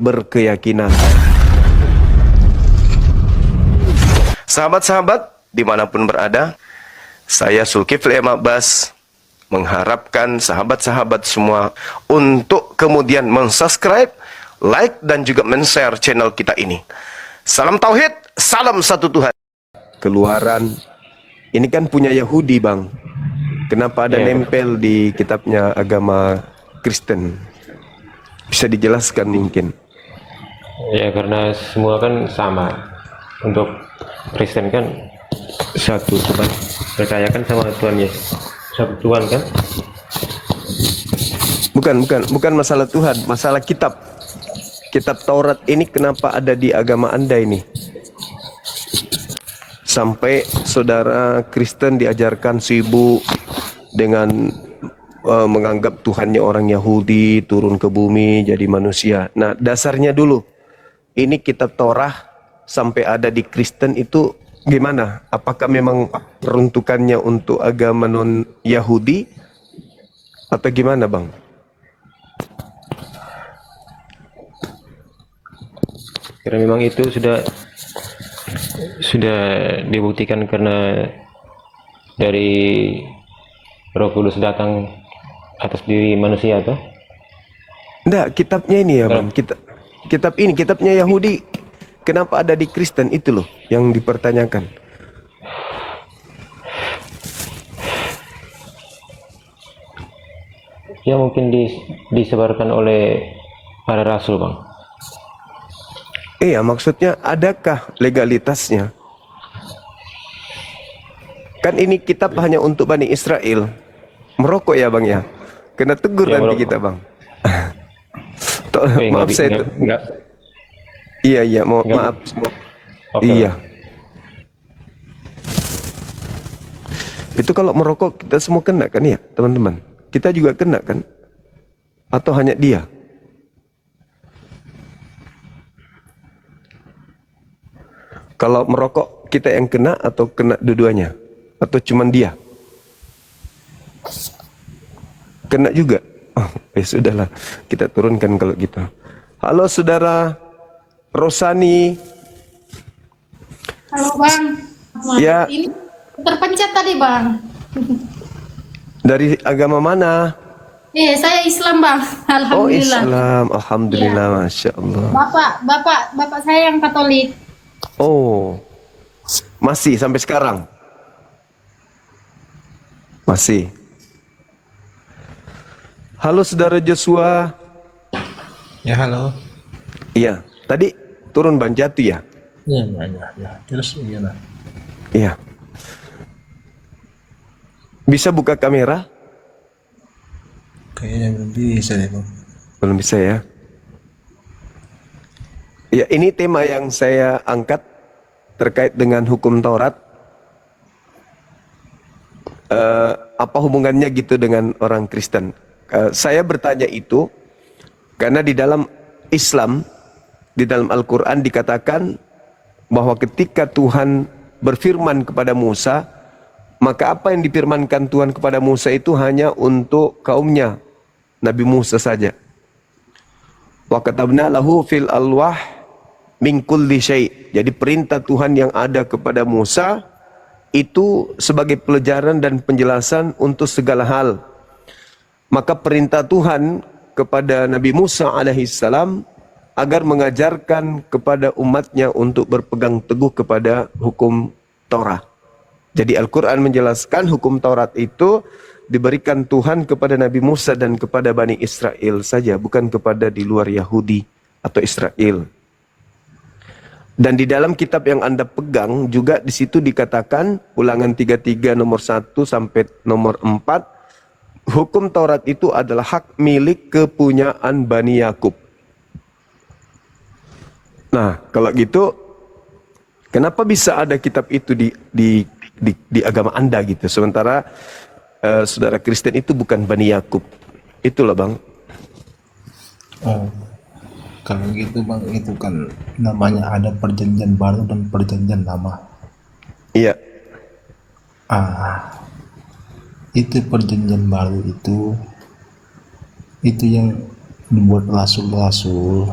berkeyakinan. Sahabat-sahabat dimanapun berada, saya Zulkifli M. Abbas mengharapkan sahabat-sahabat semua untuk kemudian mensubscribe, like, dan juga men-share channel kita ini. Salam Tauhid, salam satu Tuhan. Keluaran, ini kan punya Yahudi, Bang. Kenapa ada nempel di kitabnya agama Kristen? Bisa dijelaskan mungkin? Ya, karena semua kan sama. Untuk Kristen kan satu Tuhan, percayakan sama Tuhan Yesus, satu Tuhan kan? Bukan masalah Tuhan, masalah kitab. Kitab Taurat ini kenapa ada di agama Anda ini? Sampai saudara Kristen diajarkan sibuk dengan menganggap Tuhannya orang Yahudi turun ke bumi jadi manusia. Nah, dasarnya dulu, ini kitab Torah sampai ada di Kristen itu gimana? Apakah memang peruntukannya untuk agama non-Yahudi atau gimana, Bang? Karena memang itu sudah dibuktikan karena dari Roh Kudus datang atas diri manusia tuh. Enggak, kitabnya ini ya, Bang. Kitabnya Yahudi. Kenapa ada di Kristen itu loh yang dipertanyakan. Ya mungkin disebarkan oleh para rasul, Bang. Iya, maksudnya adakah legalitasnya? Kan ini kitab hanya untuk Bani Israel. Merokok ya, Bang ya? Kena tegur Ya, nanti merokok. kita, Bang. Maaf saya itu. Enggak. Iya, maaf. Oke. Iya. Itu kalau merokok kita semua kena kan ya, teman-teman? Kita juga kena kan? Atau hanya dia? Kalau merokok kita yang kena atau kena dua-duanya? Atau cuman dia? Kena juga? Oh, sudahlah, kita turunkan kalau gitu. Halo saudara Rosani. Halo Bang. Ya. Ini terpencet tadi Bang. Dari agama mana? Saya Islam Bang. Alhamdulillah. Oh Islam, alhamdulillah, Ya. masya Allah. Bapak saya yang Katolik. Oh, masih sampai sekarang? Masih. Halo saudara Joshua. Ya, halo. Iya, tadi turun ban jatuh ya? Ya. Terus gimana? Iya. Bisa buka kamera? Kayaknya belum bisa deh, Bang. Belum bisa ya? Ya, ini tema yang saya angkat terkait dengan hukum Taurat. Apa hubungannya gitu dengan orang Kristen? Saya bertanya itu karena di dalam Islam, di dalam Al-Quran dikatakan bahwa ketika Tuhan berfirman kepada Musa, maka apa yang difirmankan Tuhan kepada Musa itu hanya untuk kaumnya, Nabi Musa saja. Wa katabna lahu fil alwah min kulli syai'. Jadi perintah Tuhan yang ada kepada Musa itu sebagai pelajaran dan penjelasan untuk segala hal. Maka perintah Tuhan kepada Nabi Musa alaihissalam agar mengajarkan kepada umatnya untuk berpegang teguh kepada hukum Taurat. Jadi Al-Quran menjelaskan hukum Taurat itu diberikan Tuhan kepada Nabi Musa dan kepada Bani Israel saja, bukan kepada di luar Yahudi atau Israel. Dan di dalam kitab yang Anda pegang juga di situ dikatakan Ulangan 33 nomor 1 sampai nomor 4, hukum Taurat itu adalah hak milik kepunyaan Bani Yakub. Nah, kalau gitu kenapa bisa ada kitab itu di agama Anda gitu, sementara saudara Kristen itu bukan Bani Yakub? Itulah Bang. Oh, kalau gitu Bang, itu kan namanya ada perjanjian baru dan perjanjian lama. Iya. Itu perjanjian baru itu yang dibuat rasul-rasul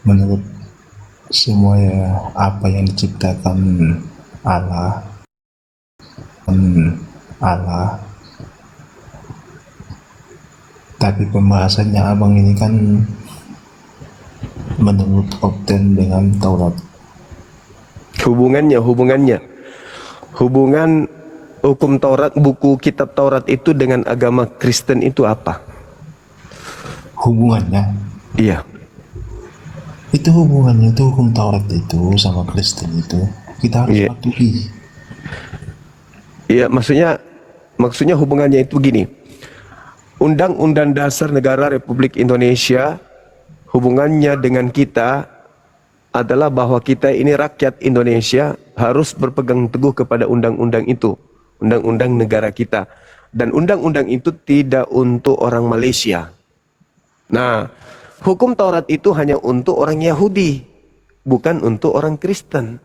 menurut semua ya apa yang diciptakan Allah, Allah. Tapi pembahasannya abang ini kan menurut Opten dengan Taurat. Hubungan hukum Taurat, buku kitab Taurat itu dengan agama Kristen itu apa? Hubungannya Iya. itu hukum Taurat itu sama Kristen itu kita harus Iya. patuhi. Iya, maksudnya hubungannya itu begini. Undang-Undang Dasar Negara Republik Indonesia, hubungannya dengan kita adalah bahwa kita ini rakyat Indonesia harus berpegang teguh kepada undang-undang itu, undang-undang negara kita. Dan undang-undang itu tidak untuk orang Malaysia. Nah, hukum Taurat itu hanya untuk orang Yahudi, bukan untuk orang Kristen.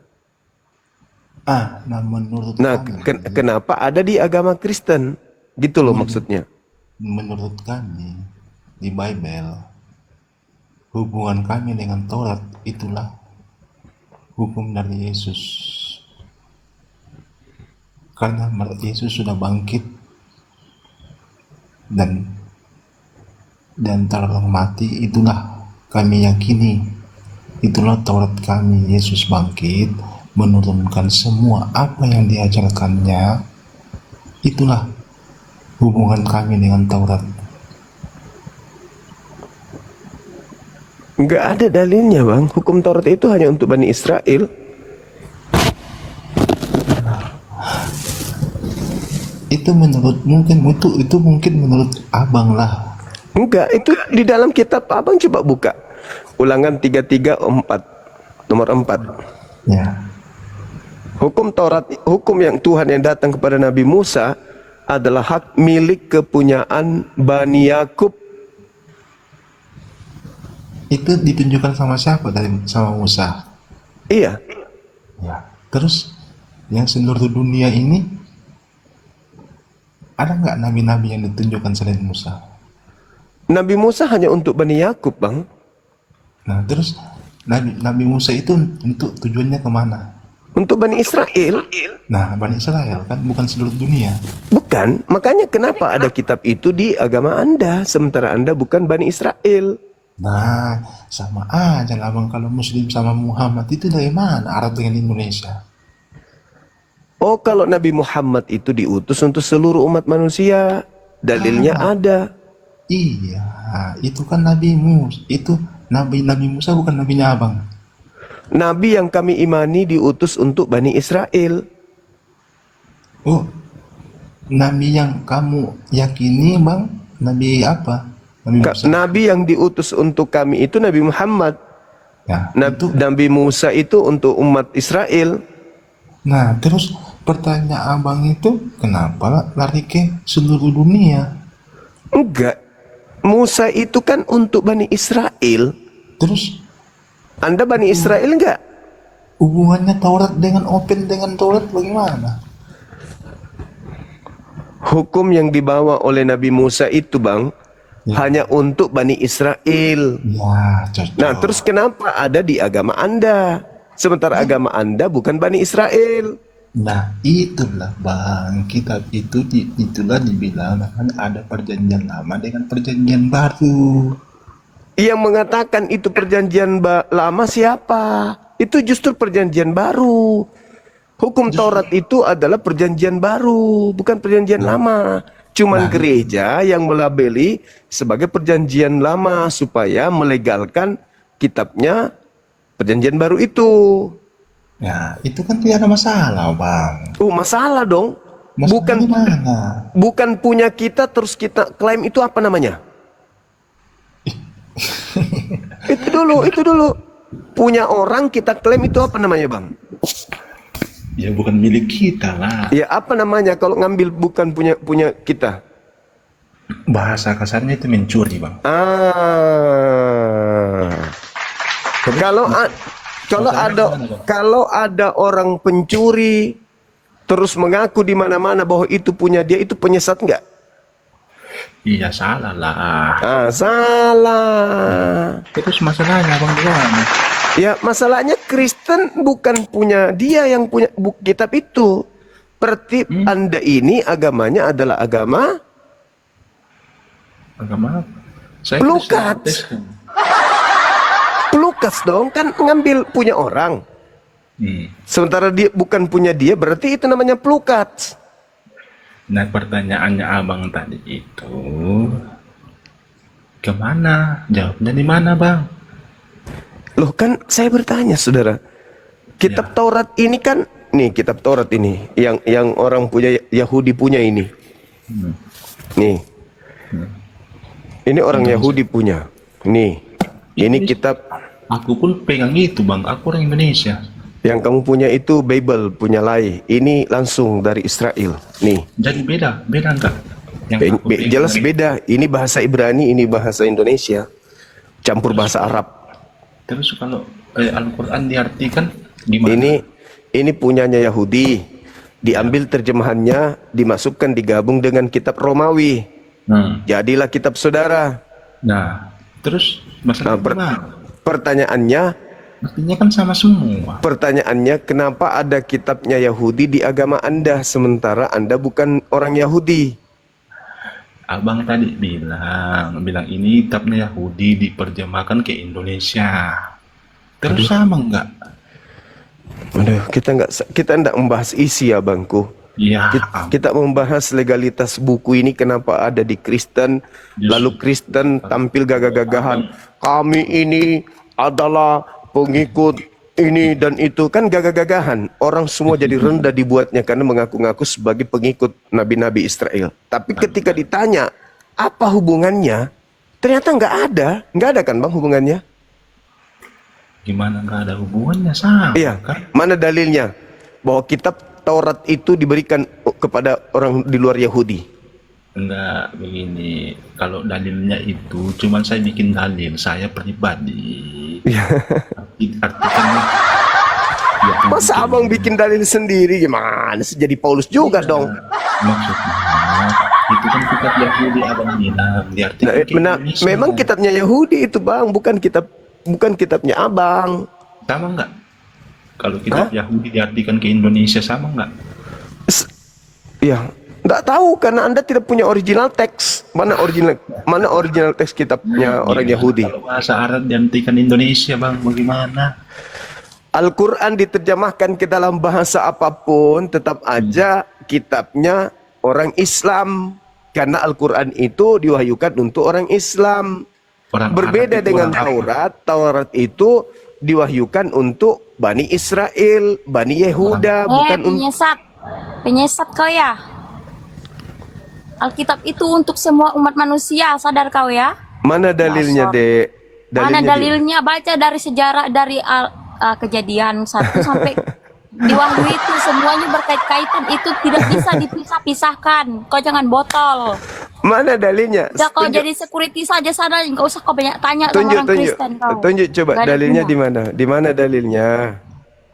Nah menurut Nah, kami, kenapa ada di agama Kristen? Gitu loh maksudnya. menurut kami di Bible, hubungan kami dengan Taurat itulah hukum dari Yesus. Karena Yesus sudah bangkit dan telah mati, itulah kami yakini, itulah Taurat kami. Yesus bangkit, menurunkan semua apa yang diajarkannya, itulah hubungan kami dengan Taurat. Nggak ada dalilnya, Bang. Hukum Taurat itu hanya untuk Bani Israel. Itu mungkin menurut abang lah. Enggak, itu di dalam kitab. Abang coba buka Ulangan 334 nomor 4. Ya, Hukum Taurat, hukum yang Tuhan yang datang kepada Nabi Musa adalah hak milik kepunyaan Bani Yakub. itu ditunjukkan sama siapa? Sama Musa. Iya. Ya. Terus yang seluruh dunia ini ada nggak nabi-nabi yang ditunjukkan selain Musa? Nabi Musa hanya untuk Bani Yakub, Bang. Nah, terus Nabi Musa itu untuk tujuannya kemana? Untuk Bani Israel. Nah, Bani Israel kan bukan seluruh dunia. Bukan, makanya kenapa ada kitab itu di agama Anda, sementara Anda bukan Bani Israel. Nah, sama aja lah bang, kalau Muslim sama Muhammad itu dari mana Arab dengan Indonesia? Oh, kalau Nabi Muhammad itu diutus untuk seluruh umat manusia, dalilnya ada. Iya, itu kan Nabi Musa, itu Nabi Musa bukan nabinya abang. Nabi yang kami imani diutus untuk Bani Israel. Oh, Nabi yang kamu yakini bang, Nabi apa? Nabi Musa. Nabi yang diutus untuk kami itu Nabi Muhammad. Ya, Nabi Musa itu untuk umat Israel. nah terus pertanyaan abang itu kenapa lari ke seluruh dunia? Enggak, Musa itu kan untuk Bani Israel. Terus Anda Bani Israel enggak? hubungannya Taurat dengan dengan Taurat bagaimana? Hukum yang dibawa oleh Nabi Musa itu, Bang, hanya untuk Bani Israel. Ya, cocok. Nah, terus kenapa ada di agama Anda? Sementara agama Anda bukan Bani Israel. Nah, itulah bang, kitab itu itulah dibilang kan ada perjanjian lama dengan perjanjian baru. Yang mengatakan itu perjanjian lama siapa? Itu justru perjanjian baru. Hukum Taurat itu adalah perjanjian baru, bukan perjanjian lama. Cuman gereja yang melabeli sebagai perjanjian lama supaya melegalkan kitabnya perjanjian baru itu. Ya, itu kan tidak ada masalah bang. Oh, masalah dong. Masalah gimana? Bukan punya kita terus kita klaim itu apa namanya? Itu dulu. Punya orang kita klaim itu apa namanya, Bang? Ya bukan milik kita lah. Ya apa namanya kalau ngambil bukan punya kita? Bahasa kasarnya itu mencuri bang. Kalau ada orang pencuri terus mengaku di mana-mana bahwa itu punya dia, itu penyesat nggak? Iya salah lah. Salah. Terus masalahnya Bang di mana? Ya, masalahnya Kristen bukan punya dia yang punya kitab itu. Berarti Anda ini agamanya adalah agama Agama apa? Saya Pelukat. Kristen. pelukas dong, kan ngambil punya orang. Sementara dia bukan punya dia, berarti itu namanya pelukat. Nah pertanyaannya abang tadi itu kemana? Jawabnya di mana Bang? Loh kan saya bertanya saudara, kitab Ya. Taurat ini kan, nih kitab Taurat ini, yang orang punya Yahudi punya ini. Nih. Ini orang Yahudi punya. Nih. Ini kitab Aku pun pegang itu Bang, aku orang Indonesia. yang kamu punya itu Bible punya Lai. Ini langsung dari Israel. Nih. Jadi beda enggak? Yang aku pegang Jelas dari- beda. Ini bahasa Ibrani, ini bahasa Indonesia. Campur bahasa Arab. Terus kalau Al-Quran diartikan gimana? Ini punyanya Yahudi. Diambil terjemahannya, dimasukkan, digabung dengan kitab Romawi. Jadilah kitab saudara. Nah, terus masalah Pertanyaannya, artinya kan sama semua. kenapa ada kitabnya Yahudi di agama Anda sementara Anda bukan orang Yahudi? Abang tadi bilang ini kitabnya Yahudi diterjemahkan ke Indonesia. Terus sama enggak? Aduh, kita enggak membahas isi ya bangku. Ya, Kita membahas legalitas buku ini kenapa ada di Kristen, lalu Kristen tampil gagah-gagahan. Kami ini adalah pengikut ini dan itu, kan gagah-gagahan. Orang semua jadi rendah dibuatnya karena mengaku-ngaku sebagai pengikut nabi-nabi Israel. Tapi ketika ditanya apa hubungannya, ternyata nggak ada kan bang hubungannya? gimana enggak ada hubungannya sama? Iya, Kan? mana dalilnya bahwa kitab Taurat itu diberikan kepada orang di luar Yahudi? Enggak begini. Kalau dalilnya itu, cuman saya bikin dalil saya pribadi. Artikannya. Ya, Masa abang bikin dalil sendiri gimana sih? Jadi Paulus juga dong. Maksudnya itu kan kitab Yahudi abang bilang diartikan ke Indonesia. Memang kitabnya Yahudi itu bang, bukan kitabnya abang. Sama enggak? Kalau kitab Yahudi diartikan ke Indonesia sama enggak? Ya, nggak tahu karena Anda tidak punya original teks. Mana original teks kitabnya orang Yahudi? Kalau bahasa Arab diartikan Indonesia bang, bagaimana? Al-Quran diterjemahkan ke dalam bahasa apapun, tetap aja kitabnya orang Islam. Karena Al-Quran itu diwahyukan untuk orang Islam. Berbeda dengan Taurat. Taurat itu diwahyukan untuk Bani Israel, Bani Yehuda, bukan untuk... Penyesat kau ya. Alkitab itu untuk semua umat manusia, sadar kau ya? Mana dalilnya, Dek? Mana dalilnya? Baca dari sejarah, dari kejadian 1 sampai di Wahyu itu semuanya berkait-kaitan, itu tidak bisa dipisah-pisahkan. Kau jangan botol. Mana dalilnya? Udah kau jadi security saja sana, enggak usah kau banyak tanya sama orang Kristen kau. Tunjuk coba Nggak ada dalilnya guna. di mana? Di mana dalilnya?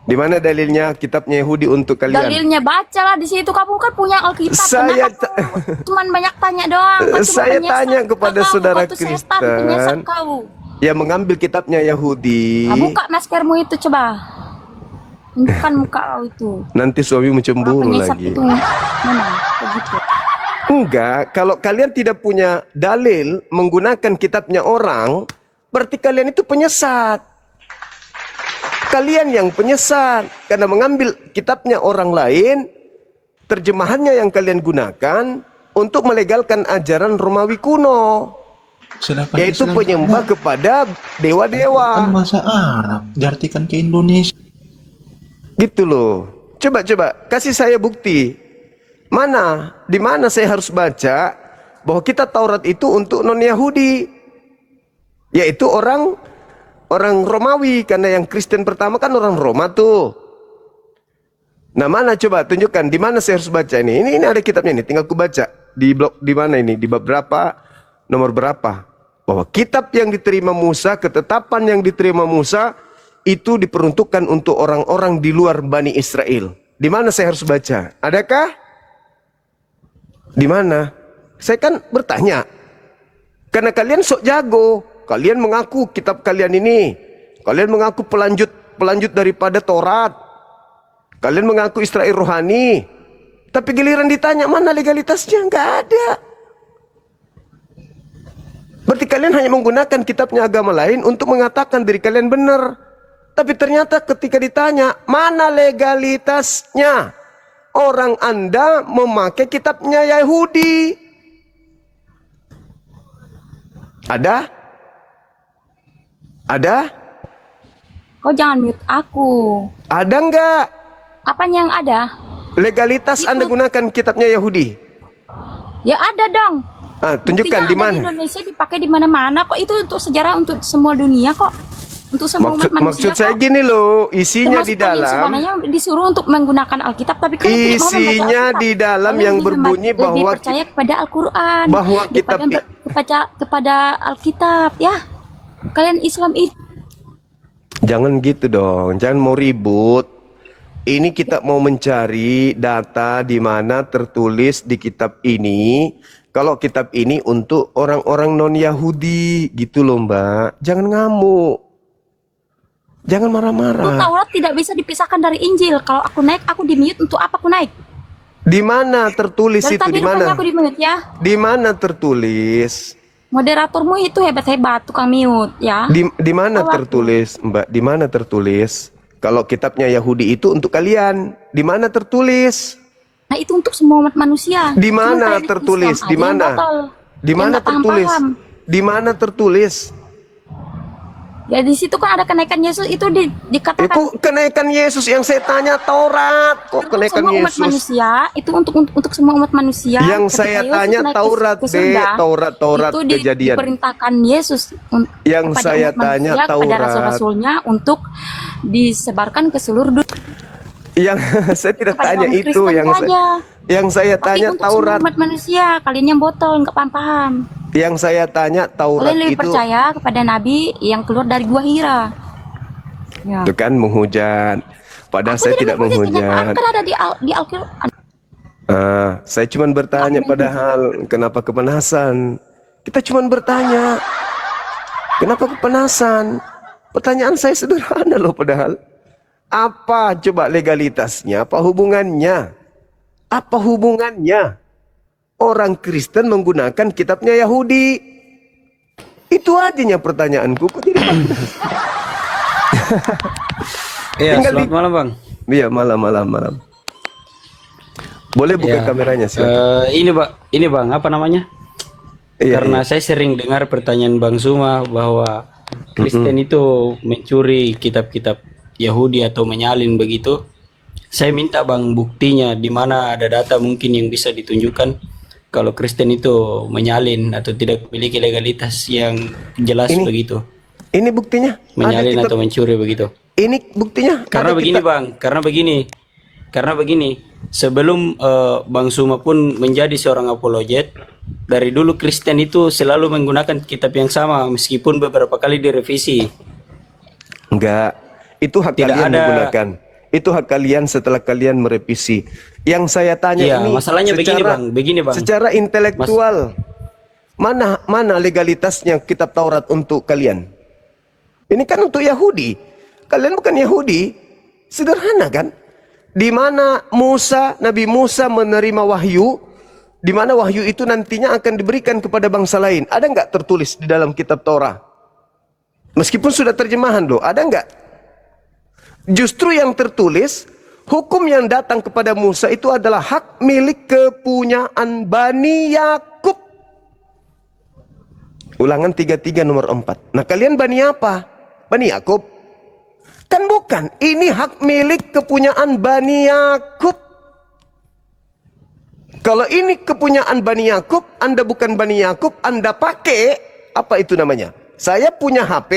Di mana dalilnya kitabnya Yahudi untuk kalian? Dalilnya bacalah di situ, kamu kan punya Alkitab. Saya Kenapa kau cuman banyak tanya doang? Kau cuma Saya penyesat. tanya kepada Kau, saudara kau tuh setan, penyesat Kristen kau. yang mengambil kitabnya Yahudi. Nah, buka maskermu itu coba. Tunjukkan muka kau itu. Nanti suamimu cemburu Penyesat lagi. itu mana? Begitu. Enggak, kalau kalian tidak punya dalil menggunakan kitabnya orang, berarti kalian itu penyesat. Kalian yang penyesat karena mengambil kitabnya orang lain, terjemahannya yang kalian gunakan untuk melegalkan ajaran Romawi kuno, Sedangkan yaitu Islam penyembah kepada kan dewa-dewa. bahasa Arab diartikan ke Indonesia. Gitu loh. Coba kasih saya bukti. Di mana saya harus baca bahwa kitab Taurat itu untuk non-Yahudi, yaitu orang Romawi, karena yang Kristen pertama kan orang Roma tuh. Nah, mana coba tunjukkan di mana saya harus baca ini. Ini ada kitabnya nih, tinggal ku baca. Di blog di mana ini? Di bab berapa? Nomor berapa? Bahwa kitab yang diterima Musa, ketetapan yang diterima Musa itu diperuntukkan untuk orang-orang di luar Bani Israel. Di mana saya harus baca? Adakah? Di mana? Saya kan bertanya. Karena kalian sok jago. kalian mengaku kitab kalian ini, kalian mengaku pelanjut daripada Taurat, kalian mengaku Israel rohani, tapi giliran ditanya mana legalitasnya, nggak ada. Berarti kalian hanya menggunakan kitabnya agama lain untuk mengatakan diri kalian benar. Tapi ternyata ketika ditanya, mana legalitasnya? Orang Anda memakai kitabnya Yahudi. Ada? Ada? Kau jangan mute aku. Ada nggak? Apanya yang ada? Legalitas Anda gunakan kitabnya Yahudi? Ya ada dong. Ah, tunjukkan Buktinya di ada mana? Di Indonesia dipakai di mana-mana kok. Itu untuk sejarah untuk semua dunia kok. Untuk semua umat manusia. Maksud saya kok. gini loh, isinya Termasuk di kalian dalam. sebenarnya disuruh untuk menggunakan Alkitab, tapi kalian tidak mau membaca Isinya Alkitab. di dalam Kalian yang lebih berbunyi lebih bahwa percaya kepada Al-Quran, bahwa kitab kepada Alkitab, ya. Kalian Islam itu. Jangan gitu dong, jangan mau ribut. Ini kita mau mencari data di mana tertulis di kitab ini. Kalau kitab ini untuk orang-orang non-Yahudi, gitu loh Mbak. Jangan ngamuk. Jangan Itu marah-marah. Taurat tidak bisa dipisahkan dari Injil. Kalau aku naik, aku di-mute. Untuk apa aku naik? Di mana tertulis Dari itu? tadi Di rupanya mana? aku di-mute ya. Di mana tertulis? Moderatormu itu hebat-hebat, tukang mute ya. Di mana Tahu aku. tertulis, Mbak? Di mana tertulis? Kalau kitabnya Yahudi itu untuk kalian, di mana tertulis? Nah itu untuk semua umat manusia. Di Cuma mana kayak tertulis? Islam Di aja yang mana? batal. Di Yang mana nggak tertulis? paham-paham. Di mana tertulis? Ya di situ kan ada kenaikan Yesus itu dikatakan Kok kenaikan Yesus yang saya tanya Taurat? Kok untuk kenaikan semua umat Yesus? manusia itu untuk semua umat manusia. Yang Ketika saya Yesus tanya naik Taurat, ke Be. surga, Taurat itu Kejadian. diperintahkan Yesus Yang kepada saya umat tanya manusia, kepada Taurat. rasul-rasulnya untuk disebarkan ke seluruh dunia. Yang saya tidak Kepada tanya orang itu, Kristen saja. yang saya Tapi tanya untuk Taurat. semua umat manusia, kalian yang botol nggak paham-paham. Yang saya tanya Taurat Kalian lebih itu. percaya kepada Nabi yang keluar dari gua Hira. Ya. Itu kan menghujat. Padahal saya tidak menghujat. Kan ada di Al-Quran. Saya cuma bertanya padahal kenapa kepanasan? Kita cuma bertanya. Kenapa kepanasan? Pertanyaan saya sederhana loh padahal. Apa coba legalitasnya? Apa hubungannya? Apa hubungannya? Orang Kristen menggunakan kitabnya Yahudi. Itu aja pertanyaanku. Kok jadi Iya, Tinggal selamat malam Bang. Iya, malam. Boleh buka Ya, kameranya silakan. ini Bang, apa namanya? Iya, Karena saya sering dengar pertanyaan Bang Suma bahwa Kristen itu mencuri kitab-kitab Yahudi atau menyalin begitu. Saya minta Bang buktinya di mana ada data mungkin yang bisa ditunjukkan kalau Kristen itu menyalin atau tidak memiliki legalitas yang jelas Ini begitu. Ini buktinya. Menyalin Ada atau kitab- mencuri begitu. Ini buktinya. Karena Ada begini kitab- Bang, karena begini, sebelum Bang Suma pun menjadi seorang apologet, dari dulu Kristen itu selalu menggunakan kitab yang sama meskipun beberapa kali direvisi. Enggak. Itu hak Tidak kalian ada- menggunakan. Itu hak kalian setelah kalian merevisi. Yang saya tanya Iya, ini masalahnya begini, Bang. Secara intelektual, mana legalitasnya kitab Taurat untuk kalian? Ini kan untuk Yahudi. Kalian bukan Yahudi. Sederhana kan? Di mana Nabi Musa menerima wahyu, di mana wahyu itu nantinya akan diberikan kepada bangsa lain. Ada nggak tertulis di dalam kitab Torah? Meskipun sudah terjemahan loh, ada nggak? Justru yang tertulis, hukum yang datang kepada Musa itu adalah hak milik kepunyaan Bani Yakub. Ulangan 33 nomor 4. Nah kalian Bani apa? Bani Yakub? Kan bukan, ini hak milik kepunyaan Bani Yakub. Kalau ini kepunyaan Bani Yakub, Anda bukan Bani Yakub, Anda pakai, apa itu namanya? Saya punya HP,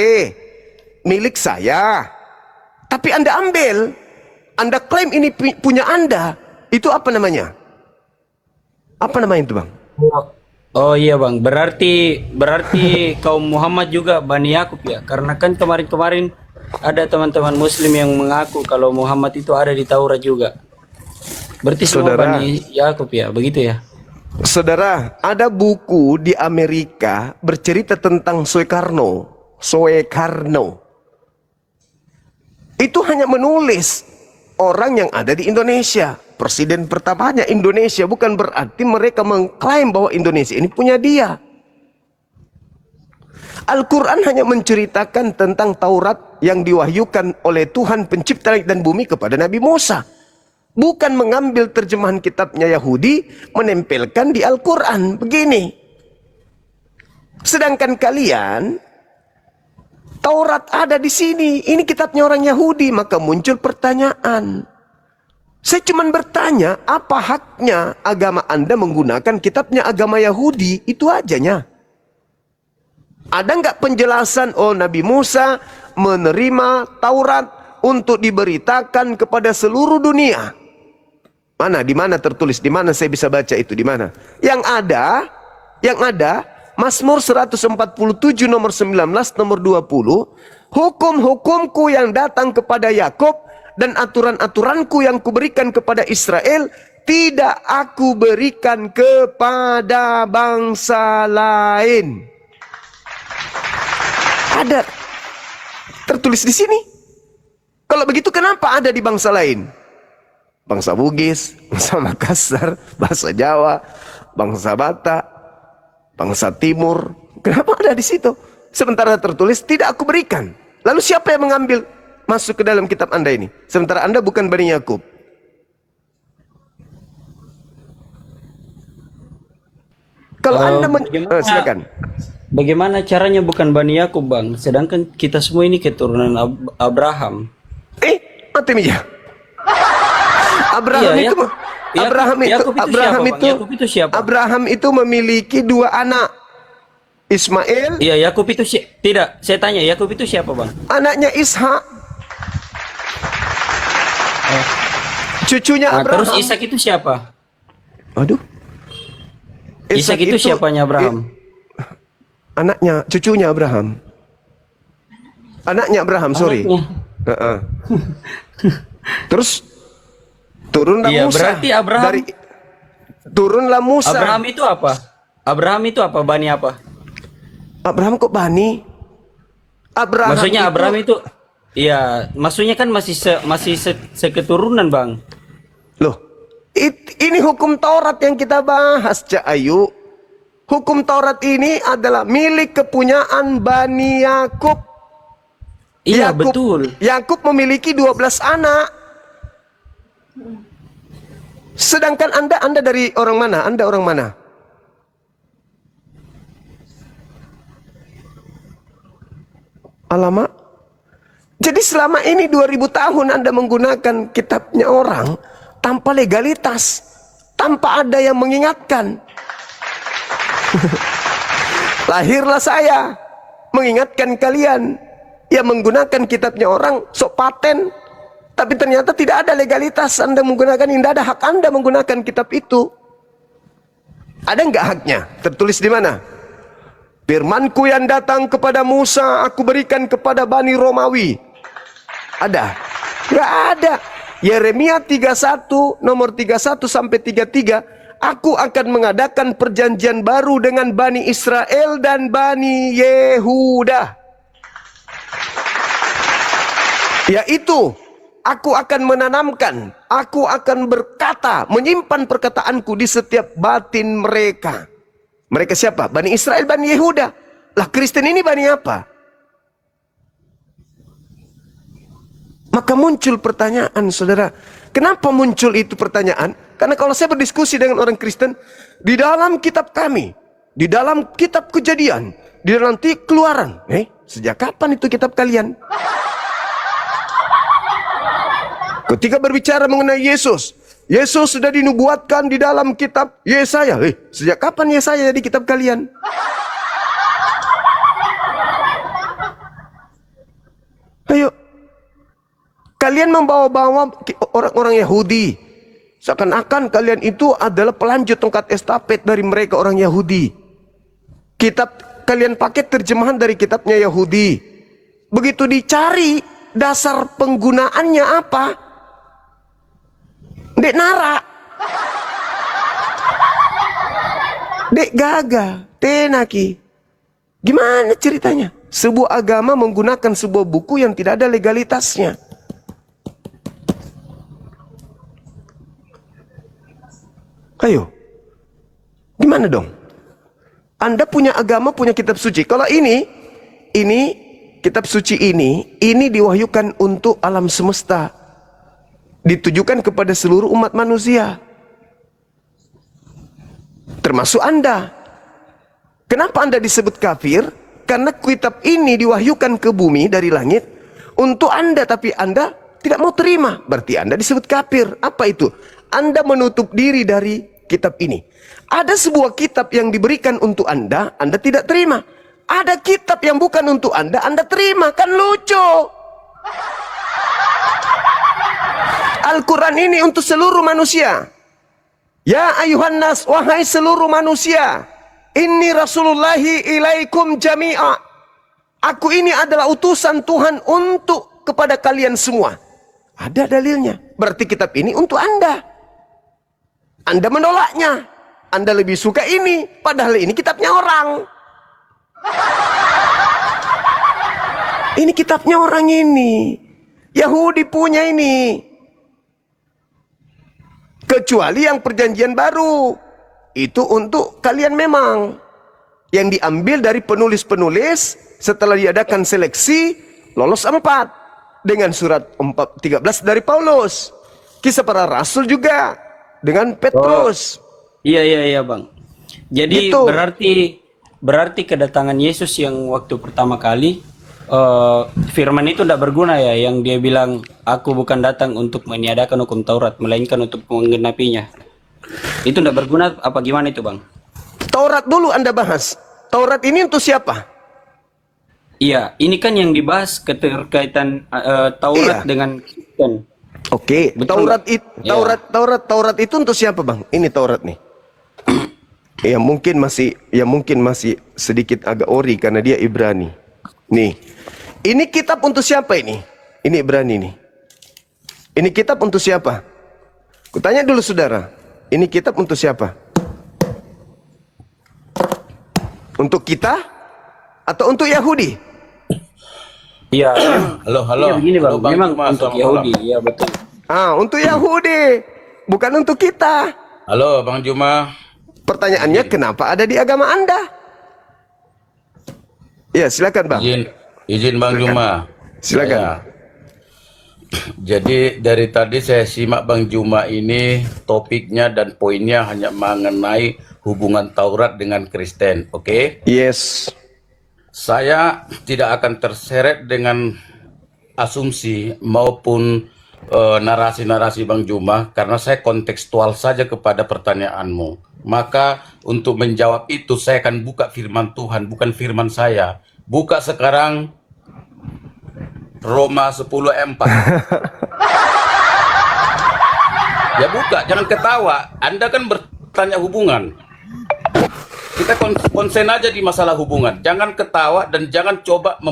milik saya. Tapi Anda ambil, Anda klaim ini punya Anda, itu apa namanya? Apa namanya itu Bang? Oh iya Bang, berarti kaum Muhammad juga Bani Yakub ya? Karena kan kemarin-kemarin ada teman-teman Muslim yang mengaku kalau Muhammad itu ada di Taurat juga. Berarti semua Saudara. Bani Yakub ya, begitu ya? Saudara, ada buku di Amerika bercerita tentang Soekarno. Soekarno. Itu hanya menulis orang yang ada di Indonesia. Presiden pertamanya Indonesia, bukan berarti mereka mengklaim bahwa Indonesia ini punya dia. Al-Quran hanya menceritakan tentang Taurat yang diwahyukan oleh Tuhan pencipta langit dan bumi kepada Nabi Musa. Bukan mengambil terjemahan kitabnya Yahudi, menempelkan di Al-Quran. Begini. Sedangkan kalian, Taurat ada di sini. Ini kitabnya orang Yahudi. Maka muncul pertanyaan. Saya cuma bertanya, apa haknya agama Anda menggunakan kitabnya agama Yahudi? Itu ajanya. Ada nggak penjelasan, oh Nabi Musa menerima Taurat untuk diberitakan kepada seluruh dunia? Mana? Di mana tertulis? Di mana saya bisa baca itu? Di mana? Yang ada, Mazmur 147 nomor 19 nomor 20, hukum-hukumku yang datang kepada Yakub dan aturan-aturanku yang kuberikan kepada Israel tidak aku berikan kepada bangsa lain. Ada tertulis di sini. Kalau begitu kenapa ada di bangsa lain? Bangsa Bugis, bangsa Makassar, bahasa Jawa, bangsa Batak, bangsa Timur. Kenapa ada di situ? Sementara tertulis tidak aku berikan. Lalu siapa yang mengambil masuk ke dalam kitab Anda ini? Sementara Anda bukan Bani Yakub. Kalau Anda silakan. Bagaimana caranya bukan Bani Yakub, Bang? Sedangkan kita semua ini keturunan Abraham. Mati Abraham Iya, itu Yakub itu siapa? Abraham itu memiliki 2 anak. Ismail. Iya, Yakub itu tidak. Saya tanya, Yakub itu siapa, Bang? Anaknya Ishak. Cucunya Abraham. Terus Ishak itu siapa? Aduh. Ishak itu siapanya Abraham? Anaknya, cucunya Abraham. Anaknya Abraham, sorry. Terus turunlah Iya, Musa. berarti Abraham. Turunlah Musa. Abraham itu apa? Abraham itu apa? Bani apa? Abraham kok Bani? Abraham Maksudnya itu, Abraham itu, iya, maksudnya kan masih seketurunan, Bang. Loh, ini hukum Taurat yang kita bahas, Cak Ayu. Hukum Taurat ini adalah milik kepunyaan Bani Yakub. Iya, betul. Yakub memiliki 12 anak. Sedangkan Anda dari orang mana? Anda orang mana? Alamak. Jadi selama ini 2000 tahun Anda menggunakan kitabnya orang tanpa legalitas, tanpa ada yang mengingatkan. Lahirlah saya mengingatkan kalian yang menggunakan kitabnya orang sok paten, tapi ternyata tidak ada legalitas Anda menggunakan, tidak ada hak Anda menggunakan kitab itu. Ada nggak haknya? Tertulis di mana? Firmanku yang datang kepada Musa aku berikan kepada Bani Romawi. Ada? Nggak ada. Yeremia 31 nomor 31 sampai 33. Aku akan mengadakan perjanjian baru dengan Bani Israel dan Bani Yehuda. Yaitu, aku akan menanamkan, aku akan berkata, menyimpan perkataanku di setiap batin mereka. Mereka siapa? Bani Israel, Bani Yehuda. Lah Kristen ini Bani apa? Maka muncul pertanyaan, saudara. Kenapa muncul itu pertanyaan? Karena kalau saya berdiskusi dengan orang Kristen, di dalam kitab kami, di dalam kitab Kejadian, di dalam Keluaran, sejak kapan itu kitab kalian? Ketika berbicara mengenai Yesus, Yesus sudah dinubuatkan di dalam kitab Yesaya. Sejak kapan Yesaya di kitab kalian? Ayo. Kalian membawa-bawa orang-orang Yahudi. Seakan-akan kalian itu adalah pelanjut tongkat estafet dari mereka orang Yahudi. Kitab kalian pakai terjemahan dari kitabnya Yahudi. Begitu dicari dasar penggunaannya apa? Dek nara. Dek gaga, tenaki. Gimana ceritanya? Sebuah agama menggunakan sebuah buku yang tidak ada legalitasnya. Ayo, gimana dong? Anda punya agama, punya kitab suci. Kalau ini kitab suci ini diwahyukan untuk alam semesta. Ditujukan kepada seluruh umat manusia. Termasuk Anda. Kenapa Anda disebut kafir? Karena kitab ini diwahyukan ke bumi dari langit untuk Anda, tapi Anda tidak mau terima. Berarti Anda disebut kafir. Apa itu? Anda menutup diri dari kitab ini. Ada sebuah kitab yang diberikan untuk Anda tidak terima. Ada kitab yang bukan untuk Anda terima. Kan lucu. Al-Quran ini untuk seluruh manusia. Ya ayuhan nas, wahai seluruh manusia. Inni rasulullahi ilaikum jami'a. Aku ini adalah utusan Tuhan kepada kalian semua. Ada dalilnya. Berarti kitab ini untuk Anda. Anda menolaknya. Anda lebih suka ini. Padahal ini kitabnya orang. Ini kitabnya orang ini. Yahudi punya ini. Kecuali yang perjanjian baru. Itu untuk kalian memang. Yang diambil dari penulis-penulis. Setelah diadakan seleksi. Lolos 4. Dengan surat 13 dari Paulus. Kisah para Rasul juga. Dengan Petrus. Iya Bang. Jadi Gitu. berarti kedatangan Yesus yang waktu pertama kali firman itu tidak berguna ya, yang dia bilang aku bukan datang untuk meniadakan hukum Taurat melainkan untuk menggenapinya. Itu tidak berguna apa gimana itu Bang? Taurat dulu Anda bahas. Taurat ini untuk siapa? Iya, ini kan yang dibahas keterkaitan Taurat Iya. dengan Kristen. Oke, Betul Taurat nggak? itu Taurat itu untuk siapa, Bang? Ini Taurat nih. Ya mungkin masih sedikit agak ori karena dia Ibrani. Nih. Ini kitab untuk siapa ini? Ini Ibrani nih. Ini kitab untuk siapa? Kutanya dulu saudara. Ini kitab untuk siapa? Untuk kita atau untuk Yahudi? Iya. Halo. Iya, begini Bang, Halo, Bang memang Juma, untuk selamat Yahudi, malam. ya betul. Untuk Yahudi, bukan untuk kita. Halo Bang Juma. Pertanyaannya kenapa ada di agama Anda? Ya, silakan Bang. Izin Bang Juma. Silakan. Jadi dari tadi saya simak Bang Juma ini topiknya dan poinnya hanya mengenai hubungan Taurat dengan Kristen, oke? Yes. Saya tidak akan terseret dengan asumsi maupun narasi-narasi Bang Juma karena saya kontekstual saja kepada pertanyaanmu. Maka untuk menjawab itu saya akan buka firman Tuhan, bukan firman saya. Buka sekarang Roma 10:4. Ya buka, jangan ketawa. Anda kan bertanya hubungan. Kita konsen aja di masalah hubungan. Jangan ketawa dan jangan coba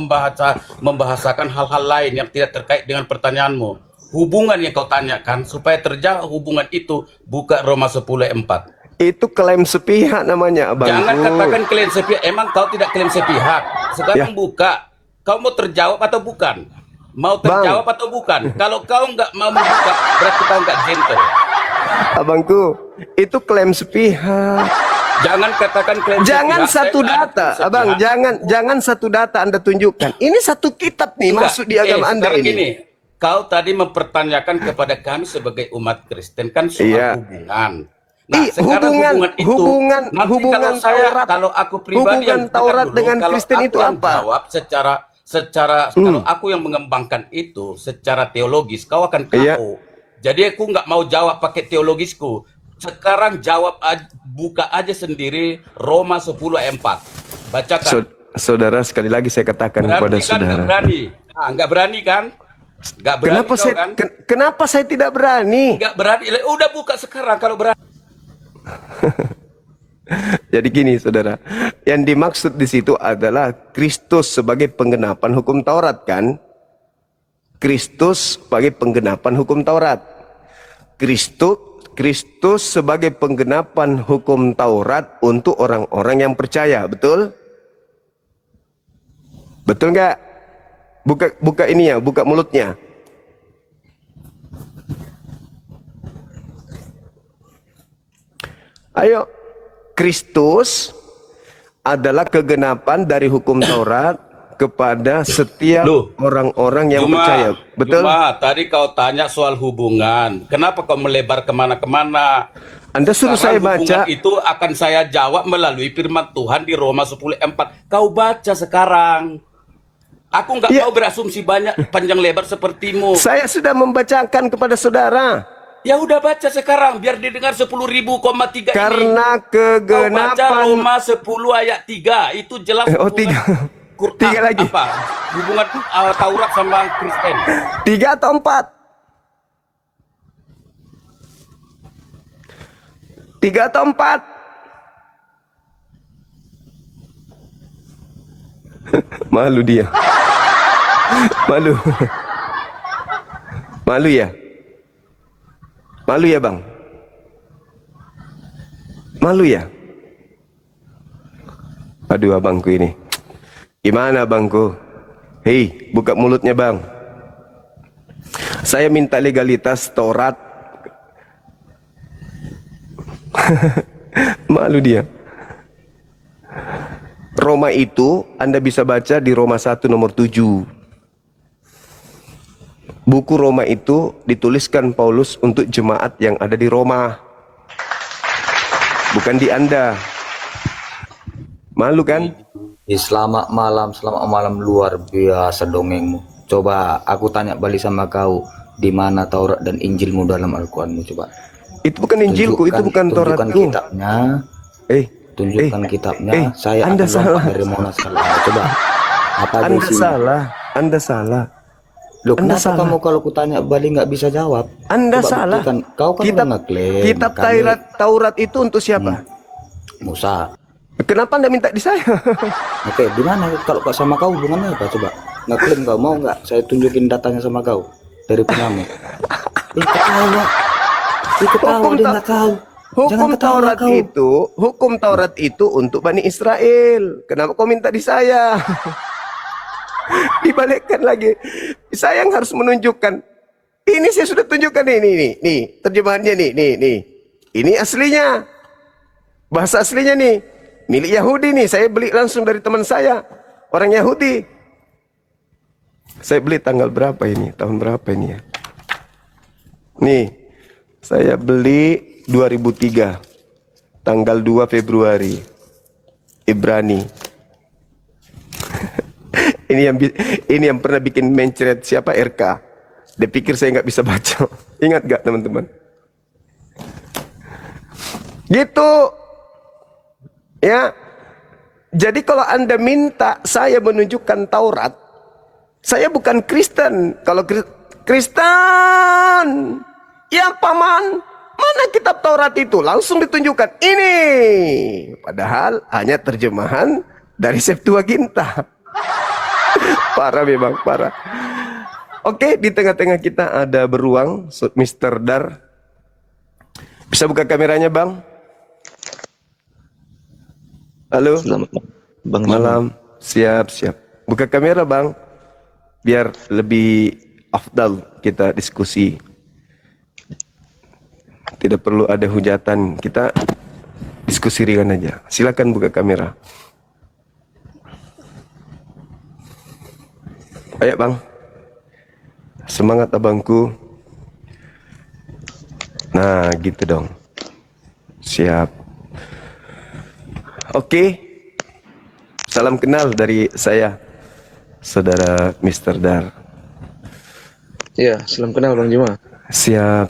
membahasakan hal-hal lain yang tidak terkait dengan pertanyaanmu. Hubungan yang kau tanyakan, supaya terjawab hubungan itu, buka Roma 10:4. Itu klaim sepihak namanya, Abang. Jangan katakan klaim sepihak. Emang kau tidak klaim sepihak. Sekarang Ya. buka. Kau mau terjawab atau bukan? Mau terjawab atau bukan? Kalau kau nggak mau membuka, berarti kau nggak gentle. Abangku, itu klaim sepihak. Jangan katakan klaim Jangan sepihak. satu Saya nggak data, klaim Abang. sepihak. Jangan satu data Anda tunjukkan. Ini satu kitab nih Enggak. masuk di agama Anda Sekarang ini. gini, kau tadi mempertanyakan kepada kami sebagai umat Kristen kan soal Iya. hubungan. Nah, Ih, sekarang hubungan itu, nanti hubungan kalau saya, Taurat- kalau aku pribadi hubungan yang Taurat dulu, dengan kalau Kristen aku itu yang apa? jawab secara kalau aku yang mengembangkan itu secara teologis, kau akan tahu. Iya. Jadi aku nggak mau jawab pakai teologisku. Sekarang jawab buka aja sendiri Roma 10:4. Bacakan. Saudara, sekali lagi saya katakan kepada Berarti kan saudara. nggak berani. Nggak berani kan? Nggak berani Kenapa kau saya kan? kenapa saya tidak berani? Nggak berani. Udah buka sekarang kalau berani. Jadi gini, saudara, yang dimaksud di situ adalah Kristus sebagai penggenapan hukum Taurat, kan? Kristus sebagai penggenapan hukum Taurat. Kristus sebagai penggenapan hukum Taurat untuk orang-orang yang percaya, betul? Betul nggak? Buka ini ya, buka mulutnya. Ayo, Kristus adalah kegenapan dari hukum Taurat kepada setiap Loh, orang-orang yang percaya. Betul? Cuma tadi kau tanya soal hubungan. Kenapa kau melebar kemana-kemana? Anda suruh saya Karena hubungan baca. itu akan saya jawab melalui firman Tuhan di Roma 10:4. Kau baca sekarang. Aku nggak Ya. mau berasumsi banyak panjang lebar sepertimu. Saya sudah membacakan kepada saudara. Ya udah baca sekarang biar didengar 10.000,3 ini. Karena Kau baca kegenapan. Roma 10 ayat 3 itu jelas Oh, hubungan 3. 3 lagi. apa? Hubungan Taurat sama Kristen. 3 atau 4? 3 atau 4? Malu dia. Malu. Malu ya? Malu ya, Bang? Malu ya? Aduh, abangku ini. Gimana, abangku? Hei, buka mulutnya, Bang. Saya minta legalitas Taurat. Malu dia. Roma itu Anda bisa baca di Roma 1 nomor 7. Buku Roma itu dituliskan Paulus untuk jemaat yang ada di Roma. Bukan di Anda. Malu kan? Selamat malam luar biasa dongengmu. Coba aku tanya balik sama kau, di mana Taurat dan Injilmu dalam Al-Quranmu coba. Itu bukan Injilku, itu bukan tunjukkan Tauratku. kitabnya, Tunjukkan kitabnya. eh, Saya Anda akan salah. lompat dari Monas kalau coba. Apa aja Anda isinya? salah. Anda salah. Loh, Anda kenapa salah. kamu kalau kutanya balik nggak bisa jawab? Anda Coba salah. buktikan. Kau kan Kitab, udah ngeklaim. kitab kami Taurat itu untuk siapa? Musa. Kenapa Anda minta di saya? Oke, di mana kalau kau sama kau hubungannya apa coba? Ngeklaim kau mau nggak? Saya tunjukin datanya sama kau dari penyamu. Ketawa. Ketawa dia nggak tahu. Jangan ketawa kau. Hukum Taurat itu untuk Bani Israel. Kenapa kau minta di saya? Dibalikkan lagi. Saya yang harus menunjukkan. Ini saya sudah tunjukkan nih, terjemahannya nih. Ini aslinya. Bahasa aslinya nih. Milik Yahudi nih, saya beli langsung dari teman saya. Orang Yahudi. Saya beli tanggal berapa ini? Tahun berapa ini ya? Nih, saya beli 2003. Tanggal 2 Februari. Ibrani. Ini yang pernah bikin mencret siapa? RK. Dia pikir saya nggak bisa baca. Ingat gak teman-teman? Gitu. Ya. Jadi kalau Anda minta saya menunjukkan Taurat, saya bukan Kristen. Kalau Kristen, ya paman, mana kitab Taurat itu? Langsung ditunjukkan. Ini. Padahal hanya terjemahan dari Septuaginta. Parah memang, parah. Oke, di tengah-tengah kita ada beruang, Mr. Dar. Bisa buka kameranya, Bang? Halo. Selamat Bang Malam. Siap. Buka kamera, Bang. Biar lebih afdal kita diskusi. Tidak perlu ada hujatan. Kita diskusi ringan aja. Silakan buka kamera. Ayo, Bang. Semangat abangku. Nah, gitu dong. Siap. Oke. Salam kenal dari saya, Saudara Mr. Dar. Iya, salam kenal Bang Juma. Siap.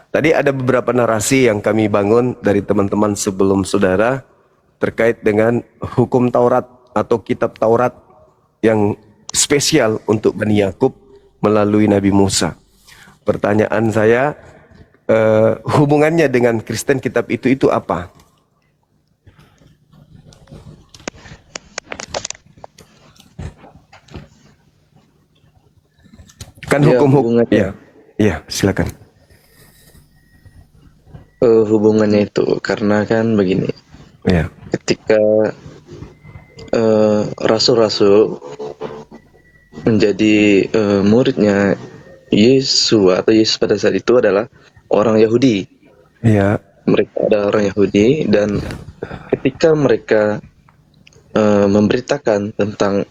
Tadi ada beberapa narasi yang kami bangun dari teman-teman sebelum saudara terkait dengan hukum Taurat atau kitab Taurat yang spesial untuk Bani Yakub melalui Nabi Musa. Pertanyaan saya, hubungannya dengan Kristen kitab itu apa? Kan Ya, hukum-hukum. hubungannya. Iya, silakan. hubungannya itu karena kan begini, Ya. ketika rasul-rasul menjadi muridnya Yesus atau Yesus pada saat itu adalah orang Yahudi. Ya. Mereka adalah orang Yahudi dan ketika mereka memberitakan tentang